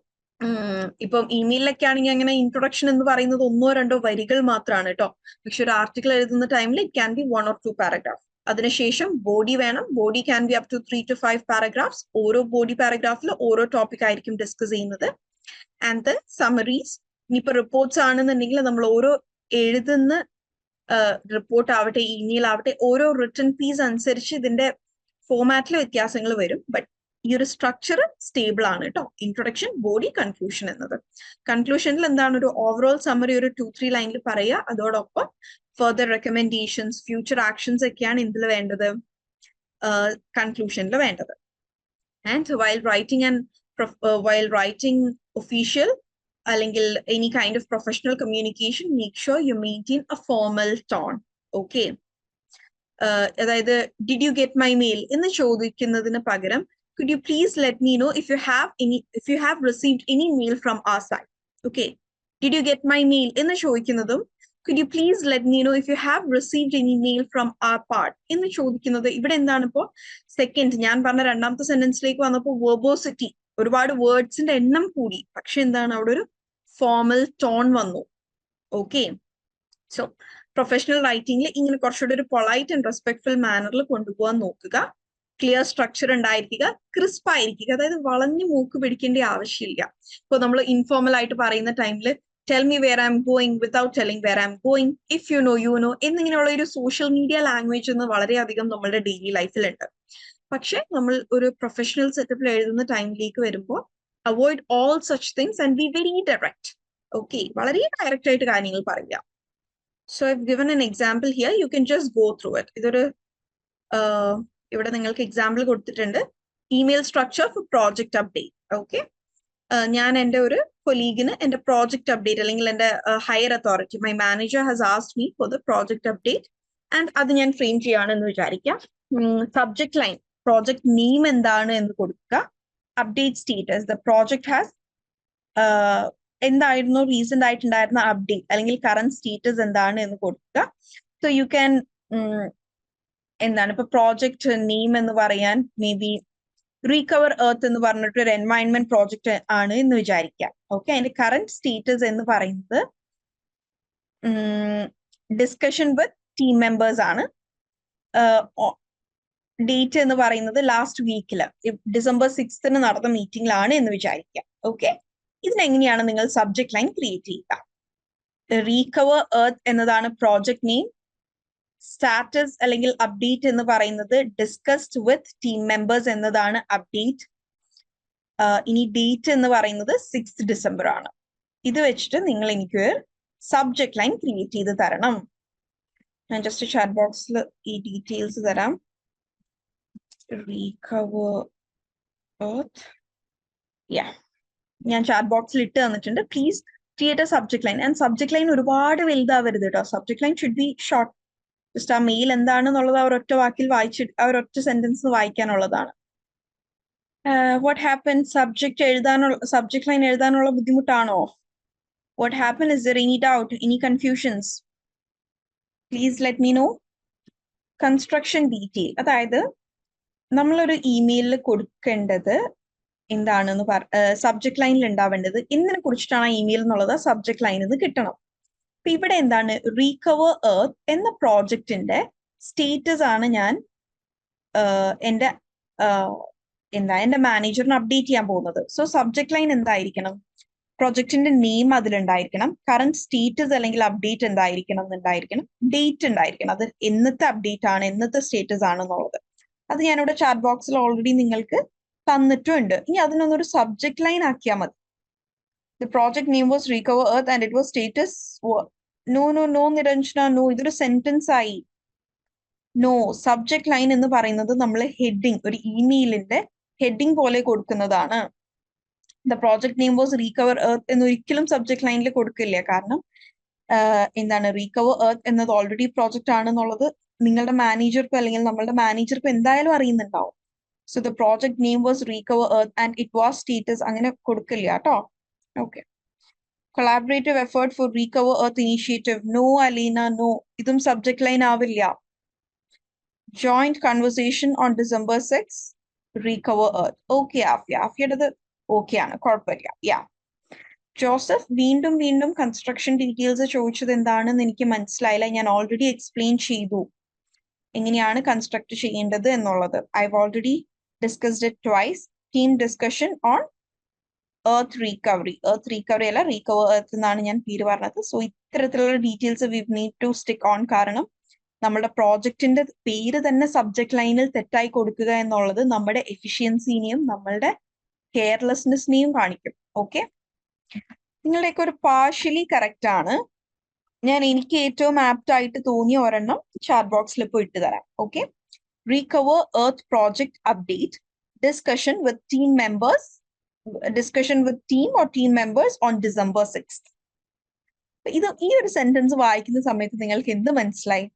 Speaker 1: ഇപ്പം ഇമെയിലൊക്കെ ആണെങ്കിൽ അങ്ങനെ ഇൻട്രൊഡക്ഷൻ എന്ന് പറയുന്നത് 1-2 വരികൾ മാത്രമാണ് കേട്ടോ. പക്ഷെ ഒരു ആർട്ടിക്കിൾ എഴുതുന്ന ടൈമിൽ it can be 1 or 2 paragraph. അതിനുശേഷം ബോഡി വേണം. Body can be up to 3 to 5 paragraphs. ഓരോ ബോഡി പാരഗ്രാഫിൽ ഓരോ ടോപ്പിക് ആയിരിക്കും ഡിസ്കസ് ചെയ്യുന്നത്. And the summaries. ഇനിയിപ്പോ റിപ്പോർട്ട്സ് ആണെന്നുണ്ടെങ്കിൽ നമ്മൾ ഓരോ എഴുതുന്ന റിപ്പോർട്ട് ആവട്ടെ, ഇമെയിൽ ആവട്ടെ, ഓരോ റിട്ടൺ പീസ് അനുസരിച്ച് ഇതിന്റെ ഫോമാറ്റിൽ വ്യത്യാസങ്ങൾ വരും. ബട്ട് ഈ ഒരു സ്ട്രക്ചർ സ്റ്റേബിൾ ആണ് കേട്ടോ. ഇൻട്രൊഡക്ഷൻ, ബോഡി, കൺക്ലൂഷൻ എന്നത്. കൺക്ലൂഷനിൽ എന്താണ്? ഒരു ഓവറോൾ സമ്മറി ഒരു 2-3 ലൈനിൽ പറയുക. അതോടൊപ്പം ഫർദർ റെക്കമെൻഡേഷൻസ്, ഫ്യൂച്ചർ ആക്ഷൻസ് ഒക്കെയാണ് ഇതിൽ വേണ്ടത്, കൺക്ലൂഷനിൽ വേണ്ടത്. ആൻഡ് വൈൽ റൈറ്റിംഗ് ഒഫീഷ്യൽ അല്ലെങ്കിൽ any kind of professional communication, make sure you maintain a formal tone. Okay, അതായത് did you get my mail എന്ന് ചോദിക്കുന്നതിന് പകരം could you please let me know if you have received any mail from our side. Okay, did you get my mail എന്ന് ചോദിക്കുന്നതും could you please let me know if you have received any mail from our part എന്ന് ചോദിക്കുന്നത്. ഇവിടെ എന്താണ്? ഇപ്പോ second ഞാൻ പറഞ്ഞ രണ്ടാമത്തെ സെന്റൻസിലേക്ക് വന്നപ്പോൾ വെർബോസിറ്റി, ഒരുപാട് വേർഡ്സിന്റെ എണ്ണം കൂടി, പക്ഷെ എന്താണ്? അവിടെ ഒരു ഫോർമൽ ടോൺ വന്നു. ഓക്കെ, സോ പ്രൊഫഷണൽ റൈറ്റിംഗിൽ ഇങ്ങനെ കുറച്ചുകൂടി ഒരു പൊളൈറ്റ് ആൻഡ് റെസ്പെക്ട്ഫുൾ മാനറിൽ കൊണ്ടുപോകാൻ നോക്കുക. ക്ലിയർ സ്ട്രക്ചർ ഉണ്ടായിരിക്കുക, ക്രിസ്പ് ആയിരിക്കുക. അതായത് വളഞ്ഞു മൂക്ക് പിടിക്കേണ്ട ആവശ്യമില്ല. ഇപ്പൊ നമ്മൾ ഇൻഫോർമൽ ആയിട്ട് പറയുന്ന ടൈമിൽ tell me where I'm going without telling where I'm going, if you know you know എന്നിങ്ങനെയുള്ള ഒരു സോഷ്യൽ മീഡിയ ലാംഗ്വേജ് എന്ന് വളരെയധികം നമ്മുടെ ഡെയിലി ലൈഫിലുണ്ട്. പക്ഷെ നമ്മൾ ഒരു പ്രൊഫഷണൽ സെറ്റപ്പിൽ എഴുതുന്ന ടൈമിലേക്ക് വരുമ്പോൾ avoid all such things and be very direct. Okay, വളരെ ഡയറക്റ്റ് ആയിട്ട് കാര്യങ്ങൾ പറയുക. So I given an example here, you can just go through it. ഇതൊരു ഇവിടെ നിങ്ങൾക്ക് എക്സാമ്പിൾ കൊടുത്തിട്ടുണ്ട്. Email structure four project update. Okay, ഞാൻ എൻ്റെ ഒരു കൊലീഗിന് എൻ്റെ പ്രോജക്റ്റ് അപ്ഡേറ്റ് അല്ലെങ്കിൽ എൻ്റെ higher authority, my manager has asked me for the project update and അത് ഞാൻ ഫ്രെയിം ചെയ്യുകയാണെന്ന് വിചാരിക്കാം. സബ്ജക്ട് ലൈൻ, പ്രോജക്ട് നെയിം എന്താണ് എന്ന് കൊടുക്കുക. Update status, the project has എന്തായിരുന്നു റീസെന്റ് ആയിട്ടുണ്ടായിരുന്ന അപ്ഡേറ്റ് അല്ലെങ്കിൽ കറന്റ് സ്റ്റേറ്റസ് എന്താണ് എന്ന് കൊടുക്കുക. സോ യു ക്യാൻ എന്താണ് ഇപ്പൊ പ്രോജക്ട് നെയിം എന്ന് പറയാൻ മേ ബി റീകവർ എർത്ത് എന്ന് പറഞ്ഞിട്ട് ഒരു എൻവയൺമെന്റ് പ്രോജക്റ്റ് ആണ് എന്ന് വിചാരിക്കാം. ഓക്കെ, അതിന്റെ കറന്റ് സ്റ്റേറ്റസ് എന്ന് പറയുന്നത് ഡിസ്കഷൻ വിത്ത് ടീം മെമ്പേഴ്സ് ആണ്. ഡേറ്റ് എന്ന് പറയുന്നത് ലാസ്റ്റ് വീക്കില് December 6th നടന്ന മീറ്റിംഗിലാണ് എന്ന് വിചാരിക്കാം. ഓക്കെ, ഇതിനെങ്ങനെയാണ് നിങ്ങൾ സബ്ജക്ട് ലൈൻ ക്രിയേറ്റ് ചെയ്യുക? റീകവർ എർത്ത് എന്നതാണ് പ്രോജക്ട് നെയിം. സ്റ്റാറ്റസ് അല്ലെങ്കിൽ അപ്ഡേറ്റ് എന്ന് പറയുന്നത് ഡിസ്കസ്ഡ് വിത്ത് ടീം മെമ്പേഴ്സ് എന്നതാണ് അപ്ഡേറ്റ്. ഇനി ഡേറ്റ് എന്ന് പറയുന്നത് 6th December ആണ്. ഇത് വെച്ചിട്ട് നിങ്ങൾ എനിക്ക് സബ്ജക്ട് ലൈൻ ക്രിയേറ്റ് ചെയ്ത് തരണം. ഞാൻ ജസ്റ്റ് ചാറ്റ് ബോക്സിൽ ഈ ഡീറ്റെയിൽസ് തരാം. റീകവർ എർത്ത്, ഞാൻ ചാറ്റ് ബോക്സിൽ ഇട്ട് തന്നിട്ടുണ്ട്. Please create a subject line. And subject line ഒരുപാട് വലുതാവരുത് കേട്ടോ. Subject line should be short. Just ആ മെയിൽ എന്താണെന്നുള്ളത് ആ ഒരൊറ്റ വാക്കിൽ വായിച്ചിട്ട് ആ ഒരൊറ്റ സെന്റൻസ് വായിക്കാനുള്ളതാണ്. വാട്ട് ഹാപ്പൻ, സബ്ജക്ട് ലൈൻ എഴുതാനുള്ള ബുദ്ധിമുട്ടാണോ? What happen, is there any doubt, any confusions? Please let me know. Construction detail, അതായത് നമ്മളൊരു ഇമെയിലിൽ കൊടുക്കേണ്ടത് എന്താണെന്ന് സബ്ജക്ട് ലൈനിൽ ഉണ്ടാവേണ്ടത് എന്തിനെ കുറിച്ചിട്ടാണ് ആ ഇമെയിൽ എന്നുള്ളത് സബ്ജക്ട് ലൈനിൽ നിന്ന് കിട്ടണം. അപ്പൊ ഇവിടെ എന്താണ്, റീകവർ എർത്ത് എന്ന പ്രോജക്റ്റിന്റെ സ്റ്റേറ്റസ് ആണ് ഞാൻ എന്റെ മാനേജറിന് അപ്ഡേറ്റ് ചെയ്യാൻ പോകുന്നത്. സോ സബ്ജക്ട് ലൈൻ എന്തായിരിക്കണം? പ്രൊജക്ടിന്റെ നെയിം അതിലുണ്ടായിരിക്കണം, കറന്റ് സ്റ്റേറ്റസ് അല്ലെങ്കിൽ അപ്ഡേറ്റ് എന്തായിരിക്കണം എന്നുണ്ടായിരിക്കണം, ഡേറ്റ് ഉണ്ടായിരിക്കണം. അത് എന്നത്തെ അപ്ഡേറ്റ് ആണ്, എന്നത്തെ സ്റ്റേറ്റസ് ആണെന്നുള്ളത്. അത് ഞാനിവിടെ ചാറ്റ് ബോക്സിൽ ഓൾറെഡി നിങ്ങൾക്ക് തന്നിട്ടുണ്ട്. ഇനി അതിനൊന്നൊരു സബ്ജക്ട് ലൈൻ ആക്കിയാൽ മതി. The project name was Recover Earth and it was status. No, Niranjana, no. ഇതൊരു സെന്റൻസ് ആയി. നോ, സബ്ജക്ട് ലൈൻ എന്ന് പറയുന്നത് നമ്മൾ ഹെഡിങ്, ഒരു ഇമെയിലിന്റെ ഹെഡിങ് പോലെ കൊടുക്കുന്നതാണ്. The project name was Recover Earth എന്ന് ഒരിക്കലും സബ്ജക്ട് ലൈനിൽ കൊടുക്കില്ല. കാരണം എന്താണ്, റീകവർ എർത്ത് എന്നത് ഓൾറെഡി പ്രോജക്റ്റ് ആണെന്നുള്ളത് നിങ്ങളുടെ മാനേജർക്കും അല്ലെങ്കിൽ നമ്മളുടെ മാനേജർക്കും എന്തായാലും അറിയുന്നുണ്ടാവും. So the project name was Recover Earth and it was status അങ്ങനെ കൊടുക്കില്ല കേട്ടോ. Okay. Collaborative effort for Recover Earth initiative. No, Alina, no. ഇതും സബ്ജക്ട് ലൈൻ ആവില്ല. Joint conversation on December 6th. Recover Earth. Okay, ആഫിയയുടേത് ഓക്കെ ആണ്, കുഴപ്പമില്ല. ജോസഫ് വീണ്ടും കൺസ്ട്രക്ഷൻ ഡീറ്റെയിൽസ് ചോദിച്ചത് എന്താണെന്ന് എനിക്ക് മനസ്സിലായില്ല. ഞാൻ ഓൾറെഡി എക്സ്പ്ലെയിൻ ചെയ്തു എങ്ങനെയാണ് കൺസ്ട്രക്ട് ചെയ്യേണ്ടത് എന്നുള്ളത്. I've already discussed it twice. Team discussion on earth recovery അല്ല, റീകവർ എർത്ത് എന്നാണ് ഞാൻ പേര് പറഞ്ഞത്. സോ ഇത്തരത്തിലുള്ള details we need to stick on. കാരണം നമ്മുടെ പ്രോജക്റ്റിന്റെ പേര് തന്നെ സബ്ജക്ട് ലൈനിൽ തെറ്റായി കൊടുക്കുക എന്നുള്ളത് നമ്മുടെ എഫിഷ്യൻസിനെയും നമ്മളുടെ കെയർലെസ്നെസ്സിനെയും കാണിക്കും. ഓക്കെ, നിങ്ങളുടെയൊക്കെ ഒരു പാർഷ്യലി കറക്റ്റ് ആണ്. എനിക്ക് ഏറ്റവും ആപ്റ്റ് ആയിട്ട് തോന്നിയ ഒരെണ്ണം ചാറ്റ് ബോക്സിൽ ഇപ്പോൾ ഇട്ട് തരാം. Okay, recover earth project update, discussion with team members, discussion with team or team members on December 6th. ഈ ഒരു സെന്റൻസ് വായിക്കുന്ന സമയത്ത് നിങ്ങൾക്ക് എന്ത് മനസ്സിലായി?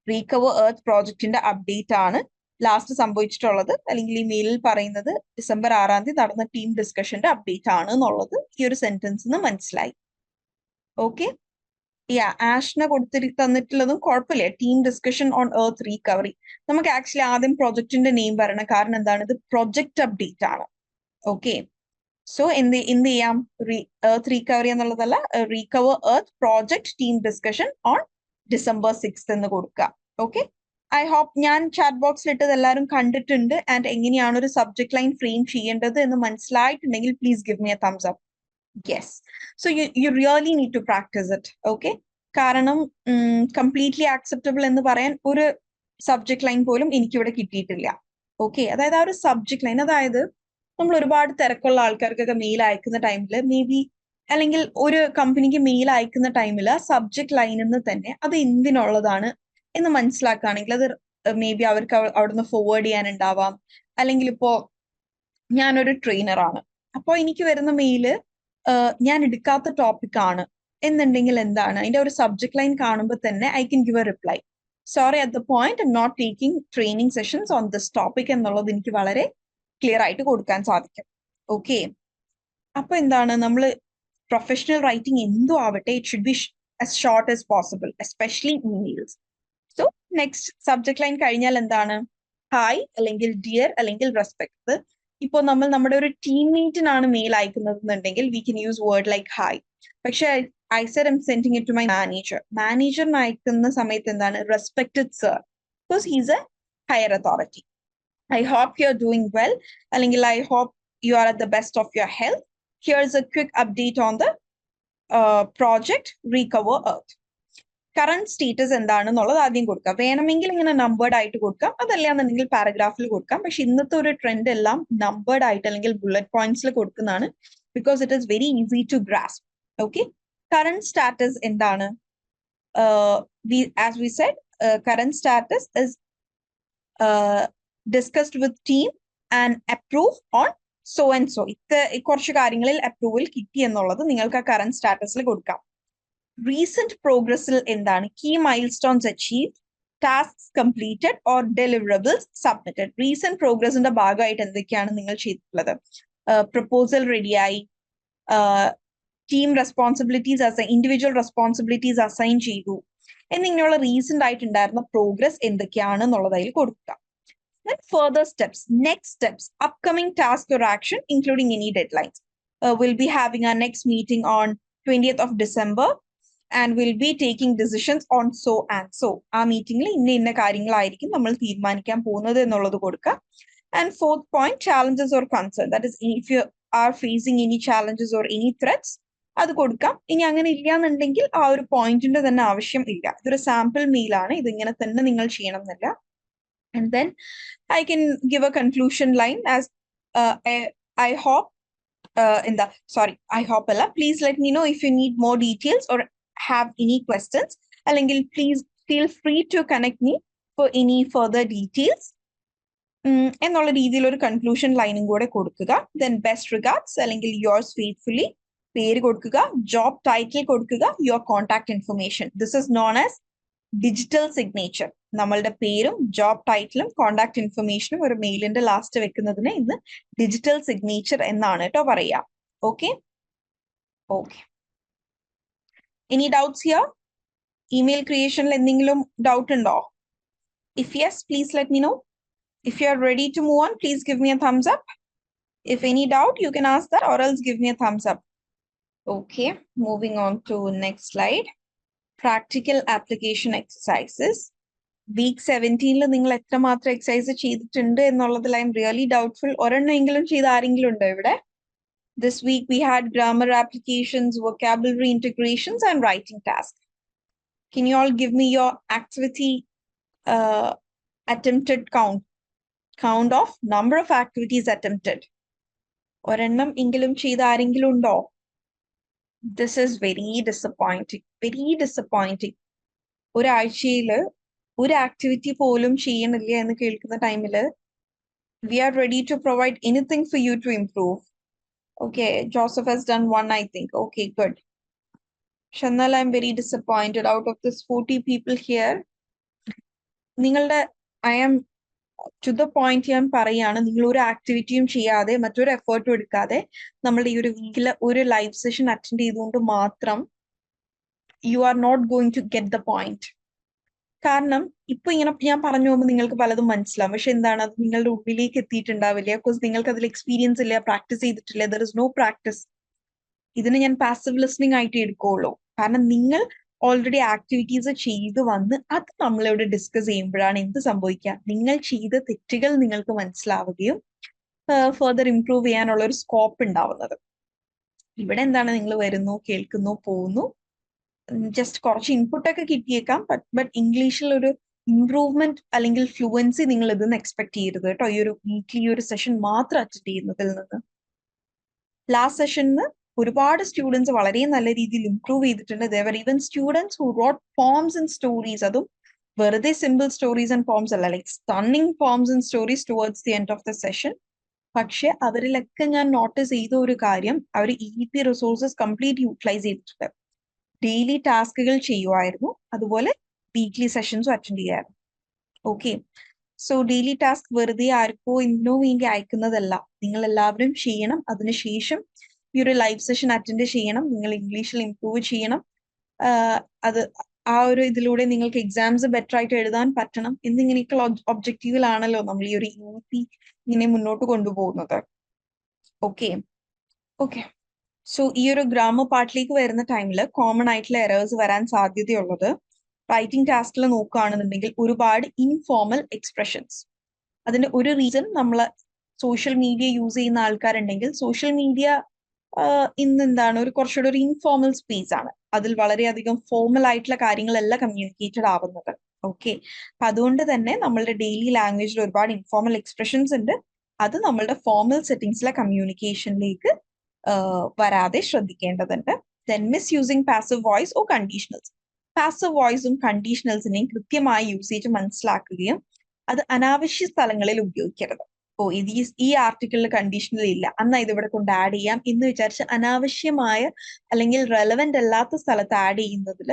Speaker 1: റീകവർ എർത്ത് പ്രോജക്റ്റിന്റെ അപ്ഡേറ്റ് ആണ് ലാസ്റ്റ് സംഭവിച്ചിട്ടുള്ളത്, അല്ലെങ്കിൽ ഈ മെയിലിൽ പറയുന്നത് December 6th നടന്ന ടീം ഡിസ്കഷന്റെ അപ്ഡേറ്റ് ആണ് എന്നുള്ളത് ഈ ഒരു സെന്റൻസ് മനസ്സിലായി. ഓക്കെ, ആഷ്ന തന്നിട്ടുള്ളതും കുഴപ്പമില്ല. Team discussion on earth recovery. നമുക്ക് ആക്ച്വലി ആദ്യം പ്രൊജക്ടിന്റെ നെയിം പറയണം. കാരണം എന്താണ്, ഇത് പ്രൊജക്ട് അപ്ഡേറ്റ് ആണ്. ഓക്കെ, സോ എന്ത് ചെയ്യാം, എർത്ത് റീകവറി എന്നുള്ളതല്ല, recover earth project team discussion on December 6th എന്ന് കൊടുക്കുക. ഓക്കെ, ഐ ഹോപ്പ് ഞാൻ ചാറ്റ് ബോക്സിൽ ഇട്ടത് എല്ലാവരും കണ്ടിട്ടുണ്ട്. ആൻഡ് എങ്ങനെയാണ് ഒരു സബ്ജക്ട് ലൈൻ ഫ്രെയിം ചെയ്യേണ്ടത് എന്ന് മനസ്സിലായിട്ടുണ്ടെങ്കിൽ please give me a thumbs up. Yes, so you really need to practice it. Okay, കാരണം കംപ്ലീറ്റ്ലി ആക്സെപ്റ്റബിൾ എന്ന് പറയാൻ ഒരു സബ്ജക്ട് ലൈൻ പോലും എനിക്കിവിടെ കിട്ടിയിട്ടില്ല. ഓക്കെ, അതായത് ആ ഒരു സബ്ജക്ട് ലൈൻ, അതായത് നമ്മൾ ഒരുപാട് തിരക്കുള്ള ആൾക്കാർക്കൊക്കെ മെയിൽ അയക്കുന്ന ടൈമിൽ മേ ബി, അല്ലെങ്കിൽ ഒരു കമ്പനിക്ക് മെയിൽ അയക്കുന്ന ടൈമിൽ ആ സബ്ജക്ട് ലൈനിൽ നിന്ന് തന്നെ അത് എന്തിനുള്ളതാണ് എന്ന് മനസ്സിലാക്കുകയാണെങ്കിൽ അത് മേ ബി അവർക്ക് അവിടുന്ന് ഫോർവേഡ് ചെയ്യാനുണ്ടാവാം. അല്ലെങ്കിൽ ഇപ്പോ ഞാനൊരു ട്രെയിനറാണ്, അപ്പോൾ എനിക്ക് വരുന്ന മെയില് ഞാൻ എടുക്കാത്ത ടോപ്പിക് ആണ് എന്നുണ്ടെങ്കിൽ എന്താണ് അതിന്റെ ഒരു സബ്ജക്ട് ലൈൻ കാണുമ്പോൾ തന്നെ I can give a reply, sorry at the point I M not taking training sessions on this topic എന്നുള്ളത് എനിക്ക് വളരെ ക്ലിയർ ആയിട്ട് കൊടുക്കാൻ സാധിക്കും. ഓക്കെ, അപ്പൊ എന്താണ് നമ്മൾ പ്രൊഫഷണൽ റൈറ്റിംഗ് എന്തോ ആവട്ടെ, it should be as short as possible, especially emails. So next subject line കഴിഞ്ഞാൽ എന്താണ്, ഹായ് അല്ലെങ്കിൽ ഡിയർ അല്ലെങ്കിൽ റെസ്പെക്ട്. ഇപ്പൊ നമ്മൾ നമ്മുടെ ഒരു ടീംമേറ്റിനാണ് മെയിൽ അയക്കുന്നത് എന്നുണ്ടെങ്കിൽ we can use word like hi. പക്ഷെ I said I'm sending it to my മാനേജറിന് അയക്കുന്ന സമയത്ത് എന്താണ്, respected sir, because he's a higher authority. I hope you are doing well, അല്ലെങ്കിൽ I hope you are at the best of your health. Here is a quick update on the project Recover Earth. Current status എന്താണെന്നുള്ളത് ആദ്യം കൊടുക്കാം. വേണമെങ്കിൽ ഇങ്ങനെ numbered ആയിട്ട് കൊടുക്കാം, അതല്ലാന്നുണ്ടെങ്കിൽ പാരഗ്രാഫിൽ കൊടുക്കാം. പക്ഷെ ഇന്നത്തെ ഒരു ട്രെൻഡ് എല്ലാം നമ്പേർഡ് ആയിട്ട് അല്ലെങ്കിൽ ബുള്ളറ്റ് പോയിന്റ്സിൽ കൊടുക്കുന്നതാണ്, because it is very easy to grasp. Okay, current status എന്താണ്? As we said, current status is discussed with team and approve on so and so. കുറച്ച് കാര്യങ്ങളിൽ അപ്രൂവൽ കിട്ടി എന്നുള്ളത് നിങ്ങൾക്ക് ആ കറണ്ട് സ്റ്റാറ്റസിൽ കൊടുക്കാം. റീസെന്റ് പ്രോഗ്രസിൽ എന്താണ്? Key milestones achieved, task completed or deliverables submitted. Recent പ്രോഗ്രസിന്റെ ഭാഗമായിട്ട് എന്തൊക്കെയാണ് നിങ്ങൾ ചെയ്തിട്ടുള്ളത്? പ്രപ്പോസൽ റെഡിയായി, team responsibilities individual responsibilities assign ചെയ്തു എന്നിങ്ങനെയുള്ള റീസെന്റ് ആയിട്ടുണ്ടായിരുന്ന പ്രോഗ്രസ് എന്തൊക്കെയാണ് എന്നുള്ളത് അതിൽ കൊടുക്കുക. Then further steps, next steps, upcoming task or action, including any deadlines. We'll be having our next meeting on 20th of December and we'll be taking decisions on so and so. ആ മീറ്റിംഗിൽ ഇന്ന കാര്യങ്ങളായിരിക്കും നമ്മൾ തീരുമാനിക്കാൻ പോകുന്നത് എന്നുള്ളത് കൊടുക്കുക. And fourth point, challenges or concern. That is, if you are facing any challenges or any threats, അത് കൊടുക്കാം. ഇനി അങ്ങനെ ഇല്ലാന്നുണ്ടെങ്കിൽ ആ ഒരു പോയിന്റിന്റെ തന്നെ ആവശ്യം ഇല്ല. ഇതൊരു സാമ്പിൾ മെയിലാണ്, ഇതിങ്ങനെ തന്നെ നിങ്ങൾ ചെയ്യണം എന്നില്ല. And then I can give a conclusion line as I hope I hope Allah, please let me know if you need more details or have any questions. അല്ലെങ്കിൽ please feel free to connect me for any further details. എന്നുള്ള രീതിയിൽ ഒരു conclusion ലൈനും കൂടെ കൊടുക്കുക. Then best regards അല്ലെങ്കിൽ yours faithfully, പേര് കൊടുക്കുക, ജോബ് ടൈറ്റിൽ കൊടുക്കുക, your contact information. This is known as digital signature. നമ്മളുടെ പേരും ജോബ് ടൈറ്റിലും കോണ്ടാക്ട് ഇൻഫർമേഷനും ഒരു മെയിലിന്റെ ലാസ്റ്റ് വെക്കുന്നതിന് ഇന്ന് ഡിജിറ്റൽ സിഗ്നേച്ചർ എന്നാണ് കേട്ടോ പറയാ. Okay okay, any doubts here? Email ക്രിയേഷനിൽ എന്തെങ്കിലും ഡൗട്ട് ഉണ്ടോ? If yes, please let me know. If you are ready to move on, please give me a thumbs up. If any doubt, you can ask that or else give me a thumbs up. Okay, moving on to next slide. Practical application exercises. Week 17 നിങ്ങൾ എത്രമാത്രം exercise ചെയ്തിട്ടുണ്ട് എന്നുള്ളതിൽ I am really doubtful. ഒരെണ്ണമെങ്കിലും ചെയ്ത ആരെങ്കിലും ഉണ്ടോ ഇവിടെ? This week we had grammar applications, vocabulary integrations and writing tasks. Can you all give me your activity attempted count of number of activities attempted? ഒരെണ്ണം എങ്കിലും ചെയ്ത ആരെങ്കിലും ഉണ്ടോ? This is very disappointing, very disappointing. ഒരാഴ്ചയില് ഒരു activity പോലും ചെയ്യണില്ല എന്ന് കേൾക്കുന്ന ടൈമില് we are ready to provide anything for you to improve. Okay, Joseph has done one, I think. Okay, good. Shanal, I'm very disappointed. Out of this 40 people here, നിങ്ങളുടെ I am to the point ഞാൻ പറയാണ്, നിങ്ങൾ ഒരു ആക്ടിവിറ്റിയും ചെയ്യാതെ മറ്റൊരു എഫേർട്ടും എടുക്കാതെ നമ്മളുടെ ഈ ഒരു വീക്കില് ഒരു ലൈവ് സെഷൻ അറ്റൻഡ് ചെയ്തുകൊണ്ട് മാത്രം you are not going to get the point. കാരണം ഇപ്പൊ ഇങ്ങനെ ഞാൻ പറഞ്ഞു പോകുമ്പോൾ നിങ്ങൾക്ക് പലതും മനസ്സിലാവും, പക്ഷെ എന്താണ് അത് നിങ്ങളുടെ ഉള്ളിലേക്ക് എത്തിയിട്ടുണ്ടാവില്ല. ബിക്കോസ് നിങ്ങൾക്ക് അതിൽ എക്സ്പീരിയൻസ് ഇല്ല, പ്രാക്ടീസ് ചെയ്തിട്ടില്ല. There is no practice. ഇതിന് ഞാൻ പാസീവ് ലിസണിങ് ആയിട്ട് എടുക്കുകയുള്ളൂ. കാരണം നിങ്ങൾ ഓൾറെഡി ആക്ടിവിറ്റീസ് ചെയ്ത് വന്ന് അത് നമ്മളിവിടെ ഡിസ്കസ് ചെയ്യുമ്പോഴാണ് എന്ത് സംഭവിക്കുക, നിങ്ങൾ ചെയ്ത തെറ്റുകൾ നിങ്ങൾക്ക് മനസ്സിലാവുകയും ഫർദർ ഇംപ്രൂവ് ചെയ്യാനുള്ള ഒരു സ്കോപ്പ് ഉണ്ടാവുന്നത്. ഇവിടെ എന്താണ്, നിങ്ങൾ വരുന്നു, കേൾക്കുന്നു, പോകുന്നു, ജസ്റ്റ് കുറച്ച് ഇൻപുട്ടൊക്കെ കിട്ടിയേക്കാം. ബട്ട് ഇംഗ്ലീഷിൽ ഒരു ഇംപ്രൂവ്മെന്റ് അല്ലെങ്കിൽ ഫ്ലുവൻസി നിങ്ങൾ ഇതൊന്നും എക്സ്പെക്ട് ചെയ്യരുത് കേട്ടോ, ഈ ഒരു വീക്ക്ലി ഒരു സെഷൻ മാത്രം അറ്റൻഡ് ചെയ്യുന്നതിൽ നിന്ന്. ലാസ്റ്റ് സെഷനിൽ ഒരുപാട് സ്റ്റുഡൻസ് വളരെ നല്ല രീതിയിൽ ഇംപ്രൂവ് ചെയ്തിട്ടുണ്ട്. There were even students who rote poems and stories, അതും വെറുതെ സിമ്പിൾ സ്റ്റോറീസ് ആൻഡ് പോംസ് അല്ല, like stunning poems and stories towards the end of the session. പക്ഷെ അവരിലൊക്കെ ഞാൻ നോട്ടീസ് ചെയ്ത ഒരു കാര്യം, അവർ EEP റിസോഴ്സസ് കംപ്ലീറ്റ് യൂട്ടിലൈസ് ചെയ്തിട്ടുണ്ട്. ഡെയിലി ടാസ്കുകൾ ചെയ്യുമായിരുന്നു, അതുപോലെ വീക്ക്ലി സെഷൻസും അറ്റൻഡ് ചെയ്യായിരുന്നു. ഓക്കെ, സോ ഡെയിലി ടാസ്ക് വെറുതെ ആർക്കോ ഇതിനോ വേണ്ടി അയക്കുന്നതല്ല, നിങ്ങൾ എല്ലാവരും ചെയ്യണം. അതിനുശേഷം ഈ ഒരു ലൈവ് സെഷൻ അറ്റൻഡ് ചെയ്യണം. നിങ്ങൾ ഇംഗ്ലീഷിൽ ഇംപ്രൂവ് ചെയ്യണം. അത് ആ ഒരു ഇതിലൂടെ നിങ്ങൾക്ക് എക്സാംസ് ബെറ്റർ ആയിട്ട് എഴുതാൻ പറ്റണം എന്നിങ്ങനെയൊക്കെയുള്ള ഒബ്ജക്റ്റീവിലാണല്ലോ നമ്മൾ ഈ ഒരു EEP ഇങ്ങനെ മുന്നോട്ട് കൊണ്ടുപോകുന്നത്. ഓക്കെ ഓക്കെ സോ ഈ ഒരു ഗ്രാമർ പാർട്ടിലേക്ക് വരുന്ന ടൈമിൽ കോമൺ ആയിട്ടുള്ള എറേഴ്സ് വരാൻ സാധ്യതയുള്ളത്, റൈറ്റിംഗ് ടാസ്കിൽ നോക്കുകയാണെന്നുണ്ടെങ്കിൽ ഒരുപാട് ഇൻഫോർമൽ എക്സ്പ്രഷൻസ്. അതിന്റെ ഒരു റീസൺ, നമ്മൾ സോഷ്യൽ മീഡിയ യൂസ് ചെയ്യുന്ന ആൾക്കാരുണ്ടെങ്കിൽ സോഷ്യൽ മീഡിയ ഇന്ന് എന്താണ് ഒരു കുറച്ചുകൂടെ ഒരു ഇൻഫോർമൽ സ്പേസ് ആണ്. അതിൽ വളരെയധികം ഫോർമൽ ആയിട്ടുള്ള കാര്യങ്ങളല്ല കമ്മ്യൂണിക്കേറ്റഡ് ആവുന്നത്. ഓക്കെ, അപ്പൊ അതുകൊണ്ട് തന്നെ നമ്മളുടെ ഡെയിലി ലാംഗ്വേജിൽ ഒരുപാട് ഇൻഫോർമൽ എക്സ്പ്രഷൻസ് ഉണ്ട്. അത് നമ്മളുടെ ഫോർമൽ സെറ്റിംഗ്സിലെ കമ്മ്യൂണിക്കേഷനിലേക്ക് വരാതെ ശ്രദ്ധിക്കേണ്ടതുണ്ട്. Then misusing passive voice or conditionals. Passive വോയിസും കണ്ടീഷണൽസിനെയും കൃത്യമായ യൂസേജ് മനസ്സിലാക്കുകയും അത് അനാവശ്യ സ്ഥലങ്ങളിൽ ഉപയോഗിക്കരുത്. ഓ ഇത് ഈ ആർട്ടിക്കിളിൽ കണ്ടീഷണൽ ഇല്ല, എന്നാ ഇതിവിടെ കൊണ്ട് ആഡ് ചെയ്യാം എന്ന് വിചാരിച്ച് അനാവശ്യമായ അല്ലെങ്കിൽ റെലവെന്റ് അല്ലാത്ത സ്ഥലത്ത് ആഡ് ചെയ്യുന്നതിൽ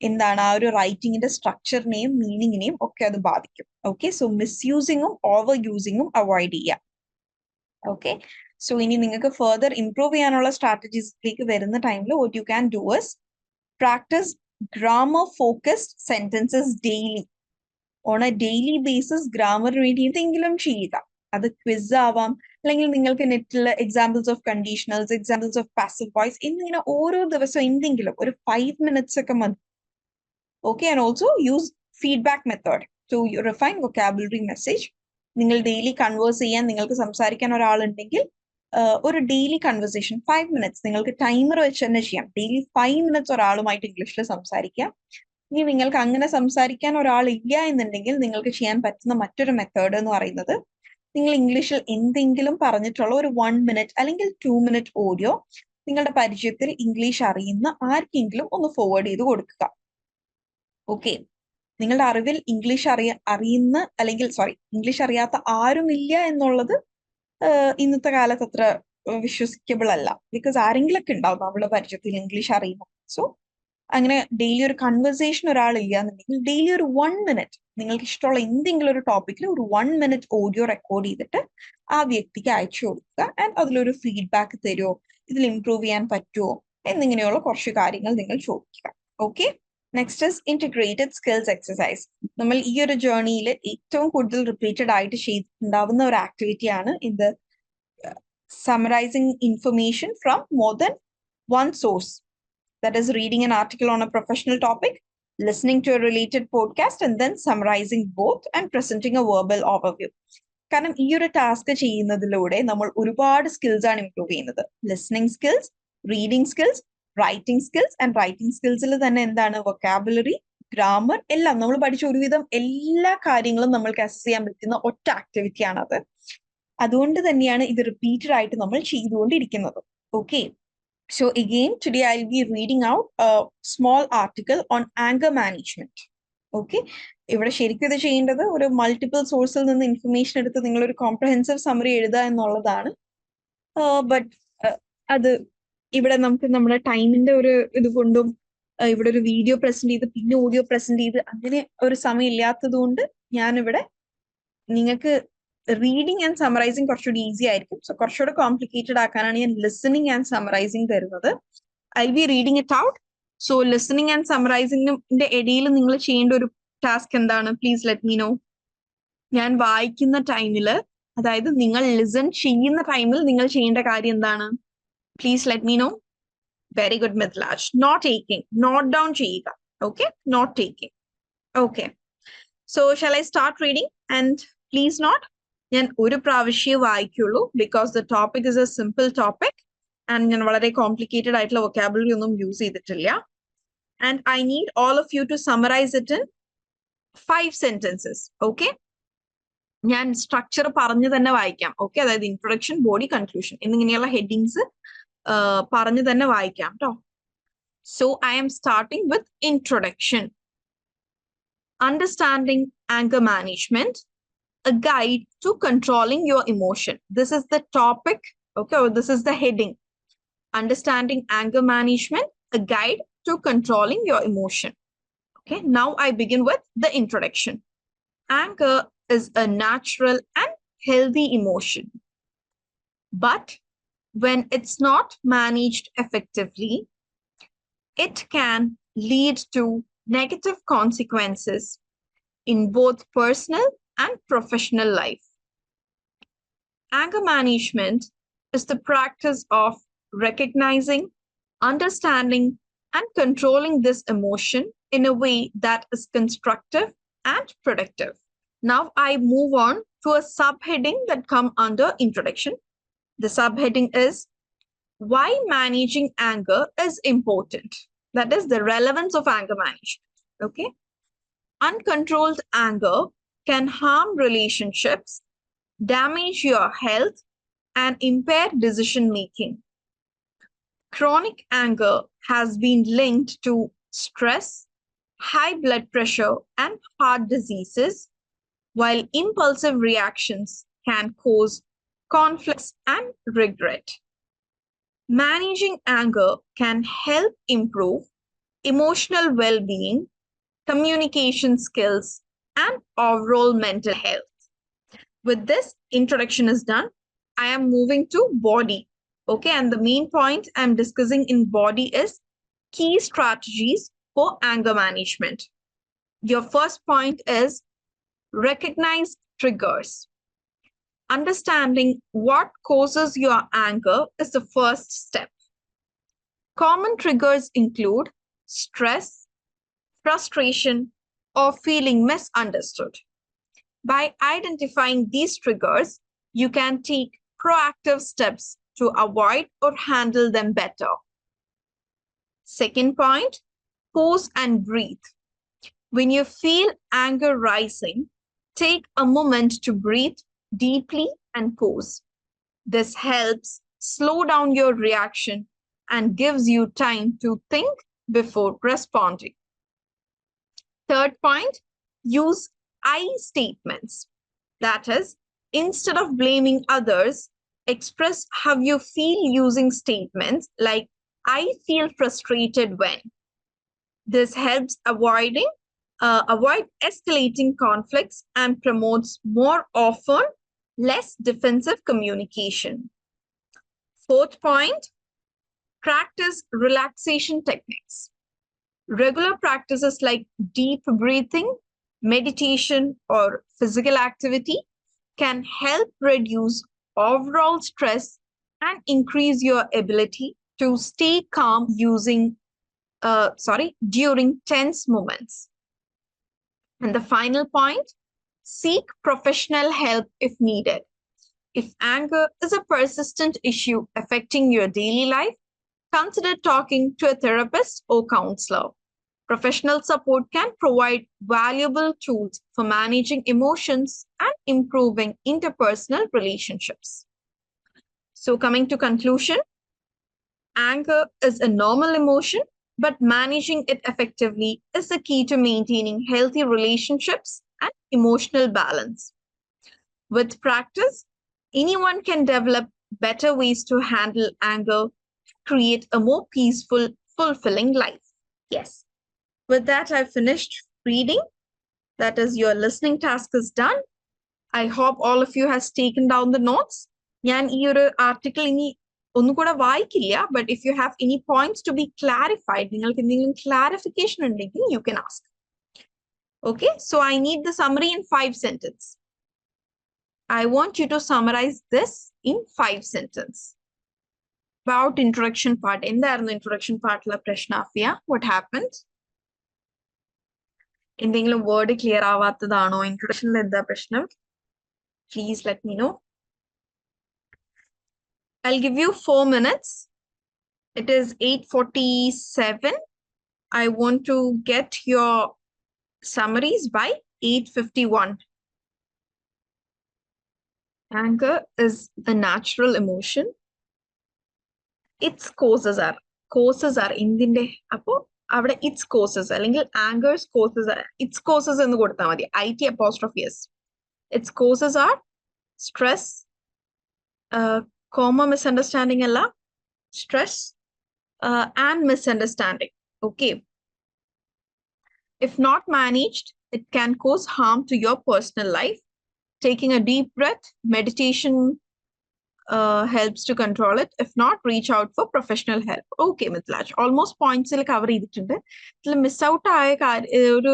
Speaker 1: എന്താണ് ആ ഒരു റൈറ്റിംഗിന്റെ സ്ട്രക്ചറിനെയും മീനിങ്ങിനെയും ഒക്കെ അത് ബാധിക്കും. ഓക്കെ, സോ മിസ്യൂസിങ്ങും ഓവർ യൂസിങ്ങും അവോയ്ഡ് ചെയ്യാം. ഓക്കെ, സോ ഇനി നിങ്ങൾക്ക് ഫർദർ ഇംപ്രൂവ് ചെയ്യാനുള്ള സ്ട്രാറ്റജീസിലേക്ക് വരുന്ന ടൈമിൽ what you can do is practice grammar focused sentences daily. On a daily basis ഗ്രാമറിന് വേണ്ടി എന്തെങ്കിലും ചെയ്യുക. അത് ക്വിസ് ആവാം, അല്ലെങ്കിൽ നിങ്ങൾക്ക് നെറ്റില് examples of conditionals, examples of passive voice എന്നിങ്ങനെ ഓരോ ദിവസവും എന്തെങ്കിലും ഒരു 5 minutes ഒക്കെ മതി. Okay, and also use feedback method to refine vocabulary message. നിങ്ങൾ ഡെയിലി കൺവേഴ്സ് ചെയ്യാൻ, നിങ്ങൾക്ക് സംസാരിക്കാൻ ഒരാളുണ്ടെങ്കിൽ ഒരു ഡെയിലി കൺവെർസേഷൻ 5 minutes നിങ്ങൾക്ക് ടൈമർ വെച്ച് തന്നെ ചെയ്യാം. ഡെയിലി 5 minutes ഒരാളുമായിട്ട് ഇംഗ്ലീഷിൽ സംസാരിക്കാം. ഇനി നിങ്ങൾക്ക് അങ്ങനെ സംസാരിക്കാൻ ഒരാളില്ല എന്നുണ്ടെങ്കിൽ നിങ്ങൾക്ക് ചെയ്യാൻ പറ്റുന്ന മറ്റൊരു മെത്തേഡ് എന്ന് പറയുന്നത്, നിങ്ങൾ ഇംഗ്ലീഷിൽ എന്തെങ്കിലും പറഞ്ഞിട്ടുള്ള ഒരു 1 minute അല്ലെങ്കിൽ 2 minute ഓഡിയോ നിങ്ങളുടെ പരിചയത്തിൽ ഇംഗ്ലീഷ് അറിയുന്ന ആർക്കെങ്കിലും ഒന്ന് ഫോർവേഡ് ചെയ്ത് കൊടുക്കുക. ഓക്കെ, നിങ്ങളുടെ അറിവിൽ ഇംഗ്ലീഷ് അറിയുന്ന അല്ലെങ്കിൽ ഇംഗ്ലീഷ് അറിയാത്ത ആരുമില്ല എന്നുള്ളത് ഇന്നത്തെ കാലത്ത് അത്ര വിശ്വസിക്കബിൾ അല്ല. ബിക്കോസ് ആരെങ്കിലൊക്കെ ഉണ്ടാവും നമ്മുടെ പരിചയത്തിൽ ഇംഗ്ലീഷ് അറിയുന്ന. സോ അങ്ങനെ ഡെയിലി ഒരു കൺവെർസേഷൻ ഒരാളില്ല എന്നുണ്ടെങ്കിൽ ഡെയിലി ഒരു 1 minute നിങ്ങൾക്ക് ഇഷ്ടമുള്ള എന്തെങ്കിലും ഒരു ടോപ്പിക്കിൽ ഒരു 1 minute ഓഡിയോ റെക്കോർഡ് ചെയ്തിട്ട് ആ വ്യക്തിക്ക് അയച്ചു കൊടുക്കുക. ആൻഡ് അതിലൊരു ഫീഡ്ബാക്ക് തരുമോ, ഇതിൽ ഇംപ്രൂവ് ചെയ്യാൻ പറ്റുമോ എന്നിങ്ങനെയുള്ള കുറച്ച് കാര്യങ്ങൾ നിങ്ങൾ ചോദിക്കുക. Okay, next is integrated skills exercise. നമ്മൾ ഈ ഒരു ജേർണിയിൽ ഏറ്റവും കൂടുതൽ റിപ്പീറ്റഡ് ആയിട്ട് ചെയ്തിട്ടുണ്ടാവുന്ന ഒരു ആക്ടിവിറ്റിയാണ് ഇത്, summarizing information from more than one source. That is reading an article on a professional topic, listening to a related podcast, and then summarizing both and presenting a verbal overview. കാരണം ഈ ഒരു task ചെയ്യുന്നതിലൂടെ നമ്മൾ ഒരുപാട് skills ആണ് improve ചെയ്യുന്നത്. Listening skills, reading skills, writing skills. And writing സ്കിൽസിൽ തന്നെ എന്താണ് വൊക്കാബുലറി, ഗ്രാമർ എല്ലാം നമ്മൾ പഠിച്ച ഒരുവിധം എല്ലാ കാര്യങ്ങളും നമ്മൾക്ക് അസസ് ചെയ്യാൻ പറ്റുന്ന ഒറ്റ ആക്ടിവിറ്റി ആണത്. അതുകൊണ്ട് തന്നെയാണ് ഇത് റിപ്പീറ്റഡ് ആയിട്ട് നമ്മൾ ചെയ്തുകൊണ്ടിരിക്കുന്നത്. Okay, so again today I'll be reading out a small article on anger management. Okay, ഇവിടെ ശരിക്കും ഇത് ചെയ്യേണ്ടത് ഒരു മൾട്ടിപ്പിൾ സോഴ്സിൽ നിന്ന് ഇൻഫർമേഷൻ എടുത്ത് നിങ്ങളൊരു കോംപ്രഹെൻസീവ് സമ്മറി എഴുതുക എന്നുള്ളതാണ്. ബട്ട് അത് ഇവിടെ നമുക്ക് നമ്മുടെ ടൈമിന്റെ ഒരു ഇത് കൊണ്ടും ഇവിടെ ഒരു വീഡിയോ പ്രസന്റ് ചെയ്ത് പിന്നെ ഓഡിയോ പ്രസന്റ് ചെയ്ത് അങ്ങനെ ഒരു സമയം ഇല്ലാത്തത് കൊണ്ട് ഞാനിവിടെ നിങ്ങൾക്ക് റീഡിങ് ആൻഡ് സമ്മറൈസിങ് കുറച്ചുകൂടി ഈസി ആയിരിക്കും. സോ കുറച്ചുകൂടെ കോംപ്ലിക്കേറ്റഡ് ആക്കാനാണ് ഞാൻ ലിസണിങ് ആൻഡ് സമ്മറൈസിങ് തരുന്നത്. I be reading it out. So listening and സമ്മറൈസിങ്ങിന്റെ ഇടയിൽ നിങ്ങൾ ചെയ്യേണ്ട ഒരു ടാസ്ക് എന്താണ്, പ്ലീസ് ലെറ്റ് മീ നോ. ഞാൻ വായിക്കുന്ന ടൈമില്, അതായത് നിങ്ങൾ ലിസൺ ചെയ്യുന്ന ടൈമിൽ നിങ്ങൾ ചെയ്യേണ്ട കാര്യം എന്താണ്, please let me know. Very good Mithilaj. Note taking, note down ചെയ്യുക. Okay, note taking. Okay, so shall I start reading and please note. ഞാൻ ഒരു പ്രാവശ്യം വായിക്കുള്ളൂ because the topic is a simple topic and ഞാൻ വളരെ കോംപ്ലിക്കേറ്റഡ് ആയിട്ടുള്ള vocabulary ഒന്നും use ചെയ്തിട്ടില്ല. And I need all of you to summarise it in 5 sentences. Okay. ഞാൻ സ്ട്രക്ചർ പറഞ്ഞു തന്നെ വായിക്കാം. ഓക്കെ, അതായത് ഇൻട്രൊഡക്ഷൻ, ബോഡി, കൺക്ലൂഷൻ എന്നിങ്ങനെയുള്ള ഹെഡിങ്സ് പറഞ്ഞു തന്നെ വായിക്കാം കേട്ടോ. So I am starting with introduction. Understanding anger management, a guide to controlling your emotion. This is the topic, okay, or this is the heading. Understanding anger management, a guide to controlling your emotion. Okay, now I begin with the introduction. Anger is a natural and healthy emotion. But when it's not managed effectively, it can lead to negative consequences in both personal and professional life. Anger management is the practice of recognizing, understanding, and controlling this emotion in a way that is constructive and productive. Now I move on to a subheading that comes under introduction. The subheading is why managing anger is important. That is the relevance of anger management. Okay. Uncontrolled anger can harm relationships, damage your health, and impair decision making. Chronic anger has been linked to stress, high blood pressure, and heart diseases, while impulsive reactions can cause conflicts and regret. Managing anger can help improve emotional well-being, communication skills, and overall mental health. With this introduction is done, I am moving to body. Okay, and the main point I'm discussing in body is key strategies for anger management. Your first point is recognize triggers. Understanding what causes your anger is the first step. Common triggers include stress, frustration, or feeling misunderstood. By identifying these triggers, you can take proactive steps to avoid or handle them better. Second point, pause and breathe. When you feel anger rising, take a moment to breathe deeply and pause. This helps slow down your reaction and gives you time to think before responding. Third point, use I statements. That is, instead of blaming others, express how you feel using statements like, I feel frustrated when. This helps avoid escalating conflicts and promotes more often, less defensive communication. Fourth point, practice relaxation techniques. Regular practices like deep breathing, meditation, or physical activity can help reduce overall stress and increase your ability to stay calm during tense moments. And the final point, seek professional help if needed. If anger is a persistent issue affecting your daily life, consider talking to a therapist or counselor. Professional support can provide valuable tools for managing emotions and improving interpersonal relationships. So coming to conclusion, anger is a normal emotion, but managing it effectively is the key to maintaining healthy relationships and emotional balance. With practice, anyone can develop better ways to handle anger, create a more peaceful, fulfilling life. Yes. With that, I've finished reading. That is, your listening task is done. I hope all of you has taken down the notes. ഞാൻ ഈ ഒരു article ഇനി ഒന്നും കൂടെ വായിക്കില്ല, but if you have any points to be clarified, നിങ്ങൾക്ക് എന്തെങ്കിലും clarification ഉണ്ടെങ്കിൽ you can ask. Okay, so I need the summary in 5 sentences. I want you to summarize this in 5 sentences. About introduction part. എന്തായിരുന്നു introduction പാർട്ടിലെ പ്രശ്നം Afiya? What happened? എന്തെങ്കിലും word clear ആവാത്തതാണോ? ഇൻട്രൊഡക്ഷനിൽ എന്താ പ്രശ്നം? Please let me know. I'll give you 4 minutes. It is 8:47. I want to get your Summaries by 851. Anger is a natural emotion. Its causes are എന്തിന്റെ അപ്പോ അവിടെ its causes അല്ലെങ്കിൽ anger's causes its causes എന്ന് കൊടുത്താൽ മതി IT'. Its causes are stress, misunderstanding അല്ല, stress and misunderstanding. Okay. If not managed, it can cause harm to your personal life. Taking a deep breath, meditation helps to control it. If not, reach out for professional help. Okay, Mithlaj. Almost points cover ചെയ്തിട്ടുണ്ട്. ഇതിൽ miss out ആയ ഒരു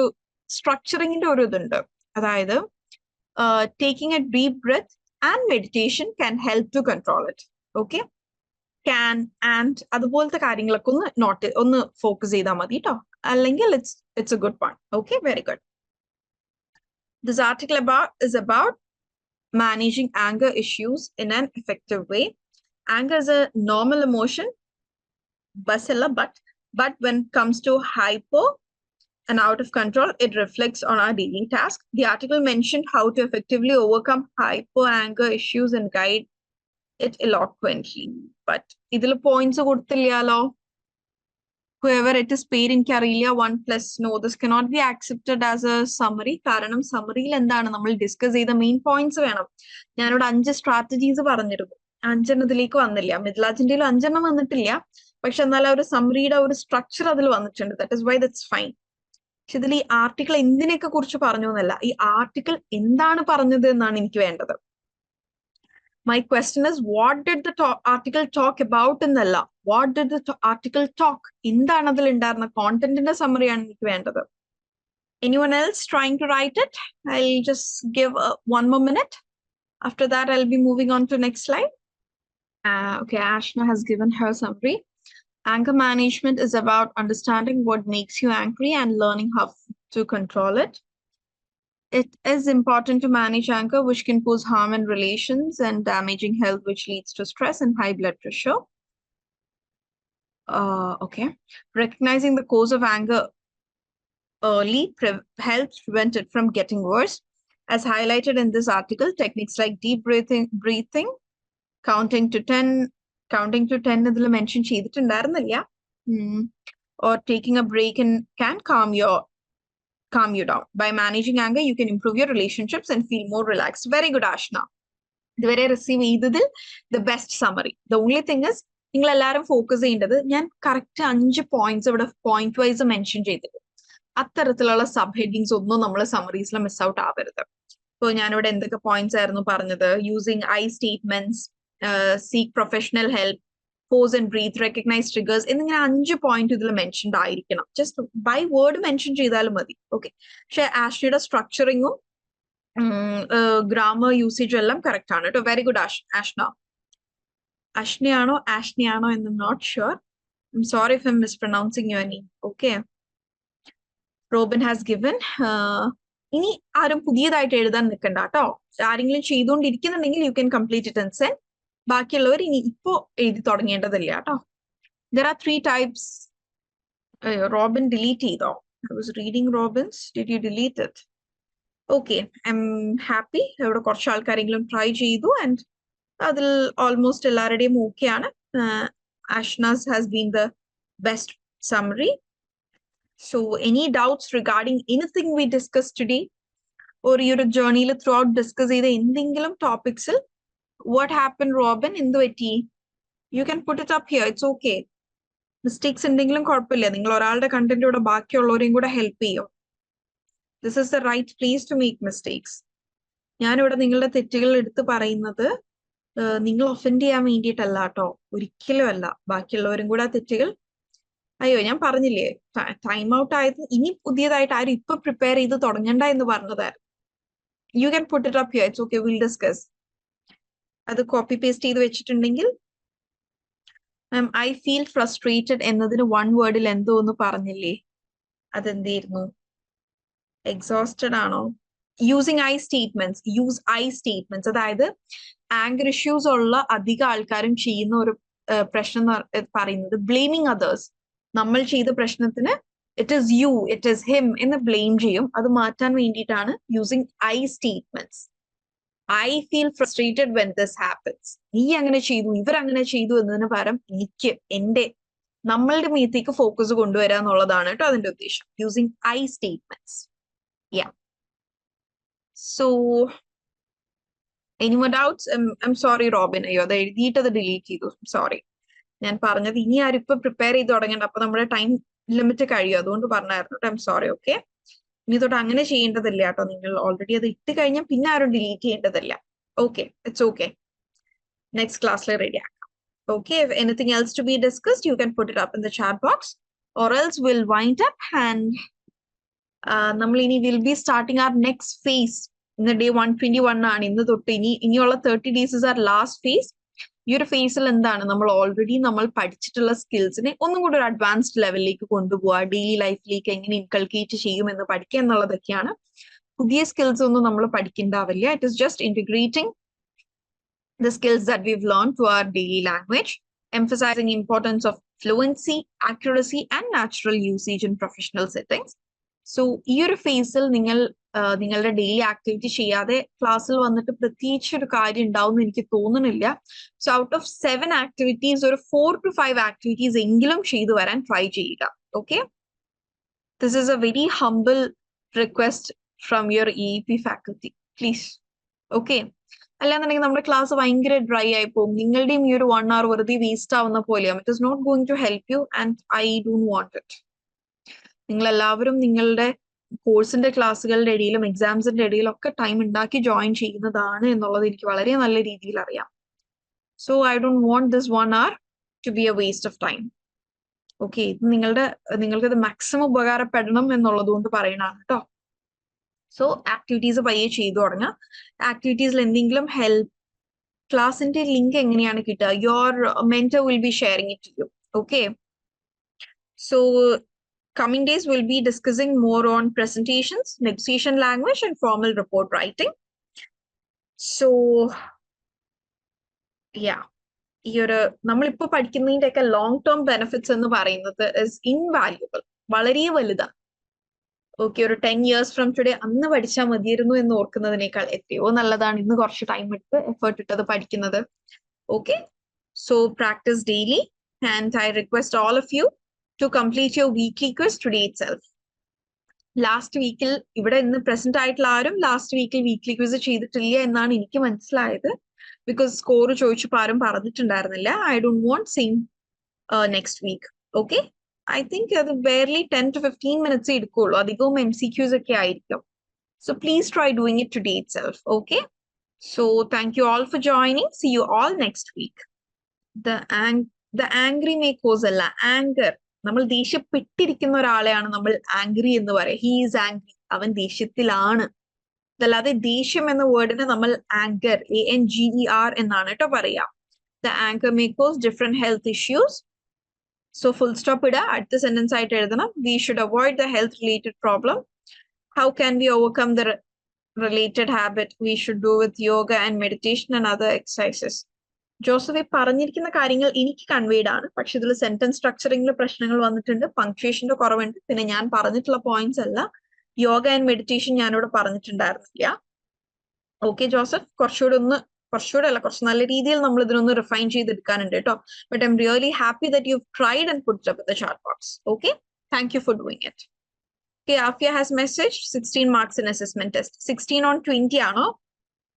Speaker 1: സ്ട്രക്ചറിങ്ങിന്റെ ഒരു ഇതുണ്ട്. അതായത് taking a deep breath and meditation can help to control it. Okay. Can and അതുപോലത്തെ കാര്യങ്ങളൊക്കെ ഒന്ന് ഫോക്കസ് ചെയ്താൽ മതി കേട്ടോ. അല്ലെങ്കിൽ it's a good point. Okay, very good. This article is about managing anger issues in an effective way. Anger is a normal emotion, but when it comes to hyper and out of control, it reflects on our daily task. The article mentioned how to effectively overcome hyper anger issues and guide it eloquently. But ഇതിൽ points കൊടുത്തില്ലല്ലോ. Whoever it is paid in Kareliya 1+. No, this cannot be accepted as a summary. കാരണം സമ്മറിയിൽ എന്താണ് നമ്മൾ discuss ചെയ്ത main points വേണം. ഞാനിവിടെ 5 strategies പറഞ്ഞിരുന്നു. 5 വന്നില്ല. മിഥിലാജിന്റെയിലും 5 വന്നിട്ടില്ല. പക്ഷെ എന്നാൽ ഒരു സമ്മറിയുടെ ഒരു സ്ട്രക്ചർ അതിൽ വന്നിട്ടുണ്ട്. That is why that's fine. പക്ഷെ ഇതിൽ ഈ ആർട്ടിക്കിൾ എന്തിനൊക്കെ കുറിച്ച് പറഞ്ഞു എന്നല്ല, ഈ ആർട്ടിക്കിൾ എന്താണ് പറഞ്ഞത് എന്നാണ് എനിക്ക് വേണ്ടത്. My question is, what did the article talk about എന്നല്ല, what did the article talk? എന്താണ് അതിൽ ഉണ്ടായിരുന്ന കോണ്ടന്റിന്റെ സമ്മറിയാണ് എനിക്ക് വേണ്ടത്. Anyone else trying to write it? I'll just give one more minute. After that, I'll be moving on to next slide. Okay, Ashna has given her summary. Anger management is about understanding what makes you angry and learning how to control it. It is important to manage anger, which can cause harm in relations and damaging health, which leads to stress and high blood pressure. Okay. Recognizing the cause of anger early helps prevent it from getting worse. As highlighted in this article, techniques like deep breathing, counting to 10 ഇതിൽ mention ചെയ്തിട്ടുണ്ടായിരുന്നില്ല, or taking a break can calm you down. By managing anger, you can improve your relationships and feel more relaxed. Very good, Ashna. ഇതുവരെ receive ചെയ്തതിൽ the best summary. The only thing is, നിങ്ങൾ എല്ലാവരും focus ചെയ്യേണ്ടത്, ഞാൻ correct 5 points ഇവിടെ point wise mention ചെയ്തിട്ടുണ്ട്. അത്തരത്തിലുള്ള sub headings ഒന്നും നമ്മൾ സമ്മറീസിൽ മിസ് ഔട്ട് ആവരുത്. ഇപ്പോൾ ഞാനിവിടെ എന്തൊക്കെ പോയിന്റ്സ് ആയിരുന്നു പറഞ്ഞത്? Using I statements, seek professional help, pause and breathe, recognize triggers എന്നിങ്ങനെ 5 പോയിന്റ് ഇതിൽ മെൻഷൻഡ് ആയിരിക്കണം. ജസ്റ്റ് ബൈ വേർഡ് മെൻഷൻ ചെയ്താലും മതി. ഓക്കെ. പക്ഷെ ആഷ്നയുടെ സ്ട്രക്ചറിങ്ങും ഗ്രാമർ യൂസേജും എല്ലാം കറക്റ്റ് ആണ് കേട്ടോ. Very good Ashna. ആഷ്നയാണോ എന്ന് not sure. Sorry if I am mispronouncing your name. Okay. Robin has given. ഇനി ആരും പുതിയതായിട്ട് എഴുതാൻ നിൽക്കണ്ട കേട്ടോ. ആരെങ്കിലും ചെയ്തുകൊണ്ടിരിക്കുന്നുണ്ടെങ്കിൽ you can complete it and send. ബാക്കിയുള്ളവർ ഇനി ഇപ്പോ എഴുതി തുടങ്ങേണ്ടതില്ല കേട്ടോ. There are 3 types. Robin delete ചെയ്തോ? I was reading Robin's. Did you delete it? Okay, I'm happy. ഇവിടെ കുറച്ച് ആൾക്കാരെങ്കിലും ട്രൈ ചെയ്തു and അതിൽ ഓൾമോസ്റ്റ് എല്ലാവരുടെയും ഓക്കെ ആണ്. Ashna's has been the best summary. So any doubts regarding anything we discussed today or your journey throughout discuss ചെയ്ത എന്തെങ്കിലും ടോപ്പിക്സിൽ what happened, Robin, in the way? You can put it up here. It's okay. Mistakes എന്തെങ്കിലും കുഴപ്പമില്ല. നിങ്ങൾ ഒരാളുടെ കണ്ടന്റോടെ ബാക്കിയുള്ളവരെയും കൂടെ help ചെയ്യും. This is the right place to make mistakes. ഞാനിവിടെ നിങ്ങളുടെ തെറ്റുകൾ എടുത്ത് പറയുന്നത് നിങ്ങൾ ഒഫൻഡ് ചെയ്യാൻ വേണ്ടിയിട്ടല്ല കേട്ടോ, ഒരിക്കലും അല്ല. ബാക്കിയുള്ളവരും കൂടെ തെറ്റുകൾ, അയ്യോ ഞാൻ പറഞ്ഞില്ലേ ടൈം ഔട്ട് ആയത്, ഇനി പുതിയതായിട്ട് ആരും ഇപ്പൊ പ്രിപ്പയർ ചെയ്ത് തുടങ്ങണ്ട എന്ന് പറഞ്ഞതായിരുന്നു. You can put it up here. It's okay, will discuss. അത് കോപ്പി പേസ്റ്റ് ചെയ്ത് വെച്ചിട്ടുണ്ടെങ്കിൽ ഐ ഫീൽ ഫ്രസ്ട്രേറ്റഡ് എന്നതിന് 1 വേർഡിൽ എന്തോ ഒന്ന് പറഞ്ഞില്ലേ, അതെന്തായിരുന്നു? എക്സോസ്റ്റഡ് ആണോ? Using I statements. Use I statements. അതായത് ആംഗർ ഇഷ്യൂസ് ഉള്ള അധികം ആൾക്കാരും ചെയ്യുന്ന ഒരു പ്രശ്നം എന്ന് പറയുന്നത് ബ്ലെയിമിങ് അതേഴ്സ്. നമ്മൾ ചെയ്ത പ്രശ്നത്തിന് it is you, it is him എന്ന് blame ചെയ്യും. അത് മാറ്റാൻ വേണ്ടിയിട്ടാണ് using I statements. I feel frustrated when this happens. നീ അങ്ങനെ ചെയ്തു, ഇവരങ്ങനെ ചെയ്തു എന്നതിന് പകരം എനിക്ക് നമ്മളുടെ മീത്തേക്ക് ഫോക്കസ് കൊണ്ടുവരിക എന്നുള്ളതാണ് കേട്ടോ അതിന്റെ ഉദ്ദേശം. Using I statements. Yeah. So, any more doubts? I'm sorry, Robin. അയ്യോ അത് എഴുതിയിട്ട് അത് ഡിലീറ്റ് ചെയ്തു. സോറി. ഞാൻ പറഞ്ഞത് ഇനി ആരും ഇപ്പൊ പ്രിപ്പയർ ചെയ്ത് തുടങ്ങേണ്ട, അപ്പൊ നമ്മുടെ ടൈം ലിമിറ്റ് കഴിയും, അതുകൊണ്ട് പറഞ്ഞായിരുന്നു. I am sorry. ഓക്കെ, ഇനി തൊട്ട് അങ്ങനെ ചെയ്യേണ്ടതില്ല കേട്ടോ. നിങ്ങൾ ഓൾറെഡി അത് ഇട്ട് കഴിഞ്ഞാൽ പിന്നെ ആരും ഡിലീറ്റ് ചെയ്യേണ്ടതില്ല. Okay, it's okay. നെക്സ്റ്റ് ക്ലാസ്സിൽ റെഡി ആക്കാം. Okay, if anything else to be discussed, you can put it up in the chat box, or else we'll wind up and Namalini will be starting our next phase in the day 121 ആണ് ഇന്ന് തൊട്ട്. ഇനിയുള്ള 30 days is our last phase. ഈ ഒരു ഫേസിൽ എന്താണ് നമ്മൾ പഠിച്ചിട്ടുള്ള സ്കിൽസിനെ ഒന്നും കൂടി ഒരു അഡ്വാൻസ്ഡ് ലെവലിലേക്ക് കൊണ്ടുപോവുക, ഡെയിലി ലൈഫിലേക്ക് എങ്ങനെ ഇൻകൾക്കേറ്റ് ചെയ്യുമെന്ന് പഠിക്കുക എന്നുള്ളതൊക്കെയാണ്. പുതിയ സ്കിൽസ് ഒന്നും നമ്മൾ പഠിക്കേണ്ടാവില്ല. It is just integrating the skills that we've learned to our daily language, emphasizing importance of fluency, accuracy, and natural usage in professional settings. So, ഈ ഒരു ഫേസിൽ നിങ്ങളുടെ ഡെയിലി ആക്ടിവിറ്റി ചെയ്യാതെ ക്ലാസ്സിൽ വന്നിട്ട് പ്രത്യേകിച്ച് ഒരു കാര്യം ഉണ്ടാവും എനിക്ക് തോന്നുന്നില്ല. സോ ഔട്ട് ഓഫ് 7 ആക്ടിവിറ്റീസ് ഒരു 4 to 5 ആക്ടിവിറ്റീസ് എങ്കിലും ചെയ്തു വരാൻ ട്രൈ ചെയ്യുക. Okay, this is A very humble request from your EEP faculty, please. Okay, അല്ലാന്നുണ്ടെങ്കിൽ നമ്മുടെ ക്ലാസ് ഭയങ്കര ഡ്രൈ ആയി പോകും. നിങ്ങളുടെയും ഈ ഒരു 1 hour വെറുതെ വേസ്റ്റ് ആവുന്ന പോലെയാണ്. It is not going to help you and I don't want it. നിങ്ങൾ എല്ലാവരും നിങ്ങളുടെ കോഴ്സിന്റെ ക്ലാസ്സുകളുടെ ഇടയിലും എക്സാംസിന്റെ ഇടയിലും ഒക്കെ ടൈം ഉണ്ടാക്കി ജോയിൻ ചെയ്യുന്നതാണ് എന്നുള്ളത് എനിക്ക് വളരെ നല്ല രീതിയിൽ അറിയാം. So I don't want this 1 hour to be a waste of time. Okay, ഇത് നിങ്ങൾക്കത് മാക്സിമം ഉപകാരപ്പെടണം എന്നുള്ളത് കൊണ്ട് പറയണതാണ് കേട്ടോ. സോ ആക്ടിവിറ്റീസ് പയ്യെ ചെയ്തു തുടങ്ങുക. ആക്ടിവിറ്റീസിൽ എന്തെങ്കിലും ഹെൽപ്പ്, ക്ലാസിന്റെ ലിങ്ക് എങ്ങനെയാണ് കിട്ടുക? Your mentor will be sharing it to you. Okay, so coming days will be discussing more on presentations, negotiation language and formal report writing. So yeah, ഈ ഒരു നമ്മളിപ്പോ പഠിക്കുന്നതിന്റെ ഒക്കെ ലോങ് ടേം ബെനിഫിറ്റ്സ് എന്ന് പറയുന്നത് is invaluable, വളരെ വലുതാണ്. Okay, ഒരു 10 years from today അന്ന് പഠിച്ചാൽ മതിയായിരുന്നു എന്ന് ഓർക്കുന്നതിനേക്കാൾ എത്രയോ നല്ലതാണ് ഇന്ന് കുറച്ച് ടൈം എടുത്ത് എഫേർട്ട് ഇട്ടത് പഠിക്കുന്നത്. Okay, so practice daily and I request all of you to complete your weekly quiz today itself. Last വീക്കിൽ ഇവിടെ ഇന്ന് പ്രസന്റ് ആയിട്ടുള്ള ആരും ലാസ്റ്റ് വീക്കിൽ വീക്ക്ലി ക്വിസ് ചെയ്തിട്ടില്ല എന്നാണ് എനിക്ക് മനസ്സിലായത്. ബിക്കോസ് സ്കോർ ചോദിച്ചപ്പോൾ ആരും പറഞ്ഞിട്ടുണ്ടായിരുന്നില്ല. I don't want same next week. Okay, I think അത് barely 10 to 15 minutes എടുക്കുള്ളൂ. അധികവും MCQs ഒക്കെ ആയിരിക്കും. So please try doing it today itself. Okay. So thank you all for joining. See you all next week. The angry may cause അല്ല, anger. നമ്മൾ ദേഷ്യപ്പെട്ടിരിക്കുന്ന ഒരാളെയാണ് നമ്മൾ angry എന്ന് പറയുക. He is angry. അവൻ ദേഷ്യത്തിലാണ്. അതല്ലാതെ ദേഷ്യം എന്ന വേർഡിന് നമ്മൾ anger, ANGER എന്നാണ് കേട്ടോ പറയാ. The anger may cause different health issues. So full stop ഇടുക. അടുത്ത സെന്റൻസ് ആയിട്ട് എഴുതണം. We should avoid the health related problem. How can we overcome the related habit? We should do with yoga and meditation and other exercises. Joseph പറഞ്ഞിരിക്കുന്ന കാര്യങ്ങൾ എനിക്ക് conveyed ആണ്, പക്ഷെ ഇതിൽ സെന്റൻസ് സ്ട്രക്ചറിംഗിൽ പ്രശ്നങ്ങൾ വന്നിട്ടുണ്ട്, പങ്ക്ച്വേഷന്റെ കുറവുണ്ട്. പിന്നെ ഞാൻ പറഞ്ഞിട്ടുള്ള പോയിന്റ്സ് അല്ല, യോഗ ആൻഡ് മെഡിറ്റേഷൻ ഞാനിവിടെ പറഞ്ഞിട്ടുണ്ടായിരുന്നില്ല. ഓക്കെ ജോസഫ്, കുറച്ച് നല്ല രീതിയിൽ നമ്മൾ ഇതിനൊന്ന് റിഫൈൻ ചെയ്തെടുക്കാനുണ്ട് കേട്ടോ. But I am really happy that you tried and put up the chat box. Okay, thank you for doing it. Okay, Afia has messaged 16 marks in assessment test. 16 on 20 ആണോ?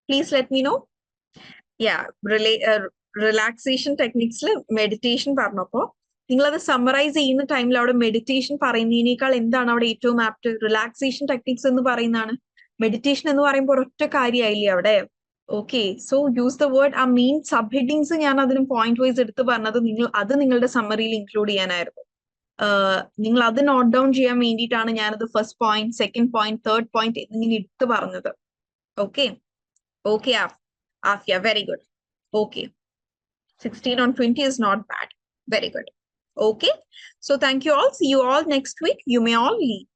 Speaker 1: Please let me know. Yeah, relaxation ടെക്നിക്സിൽ meditation പറഞ്ഞപ്പോ നിങ്ങളത് summarise ചെയ്യുന്ന ടൈമിൽ അവിടെ meditation പറയുന്നതിനേക്കാൾ എന്താണ് അവിടെ ഏറ്റവും ആപ്റ്റ്? റിലാക്സേഷൻ ടെക്നിക്സ് എന്ന് പറയുന്നതാണ്. മെഡിറ്റേഷൻ എന്ന് പറയുമ്പോൾ ഒരൊറ്റ കാര്യമായില്ലേ അവിടെ. Okay, so use the word. ആ മെയിൻ സബ് ഹെഡിങ്സ് ഞാൻ അതിന് പോയിന്റ് വൈസ് എടുത്ത് പറഞ്ഞത് നിങ്ങളുടെ സമ്മറിയിൽ ഇൻക്ലൂഡ് ചെയ്യാനായിരുന്നു. നിങ്ങൾ അത് നോട്ട് ഡൗൺ ചെയ്യാൻ വേണ്ടിയിട്ടാണ് ഞാനത് first point, second point, third point എന്നിങ്ങനെ എടുത്ത് പറഞ്ഞത്. Okay, okay Afiya, very good. Okay, 16 on 20 is not bad. Very good. Okay, so thank you all. See you all next week. You may all leave.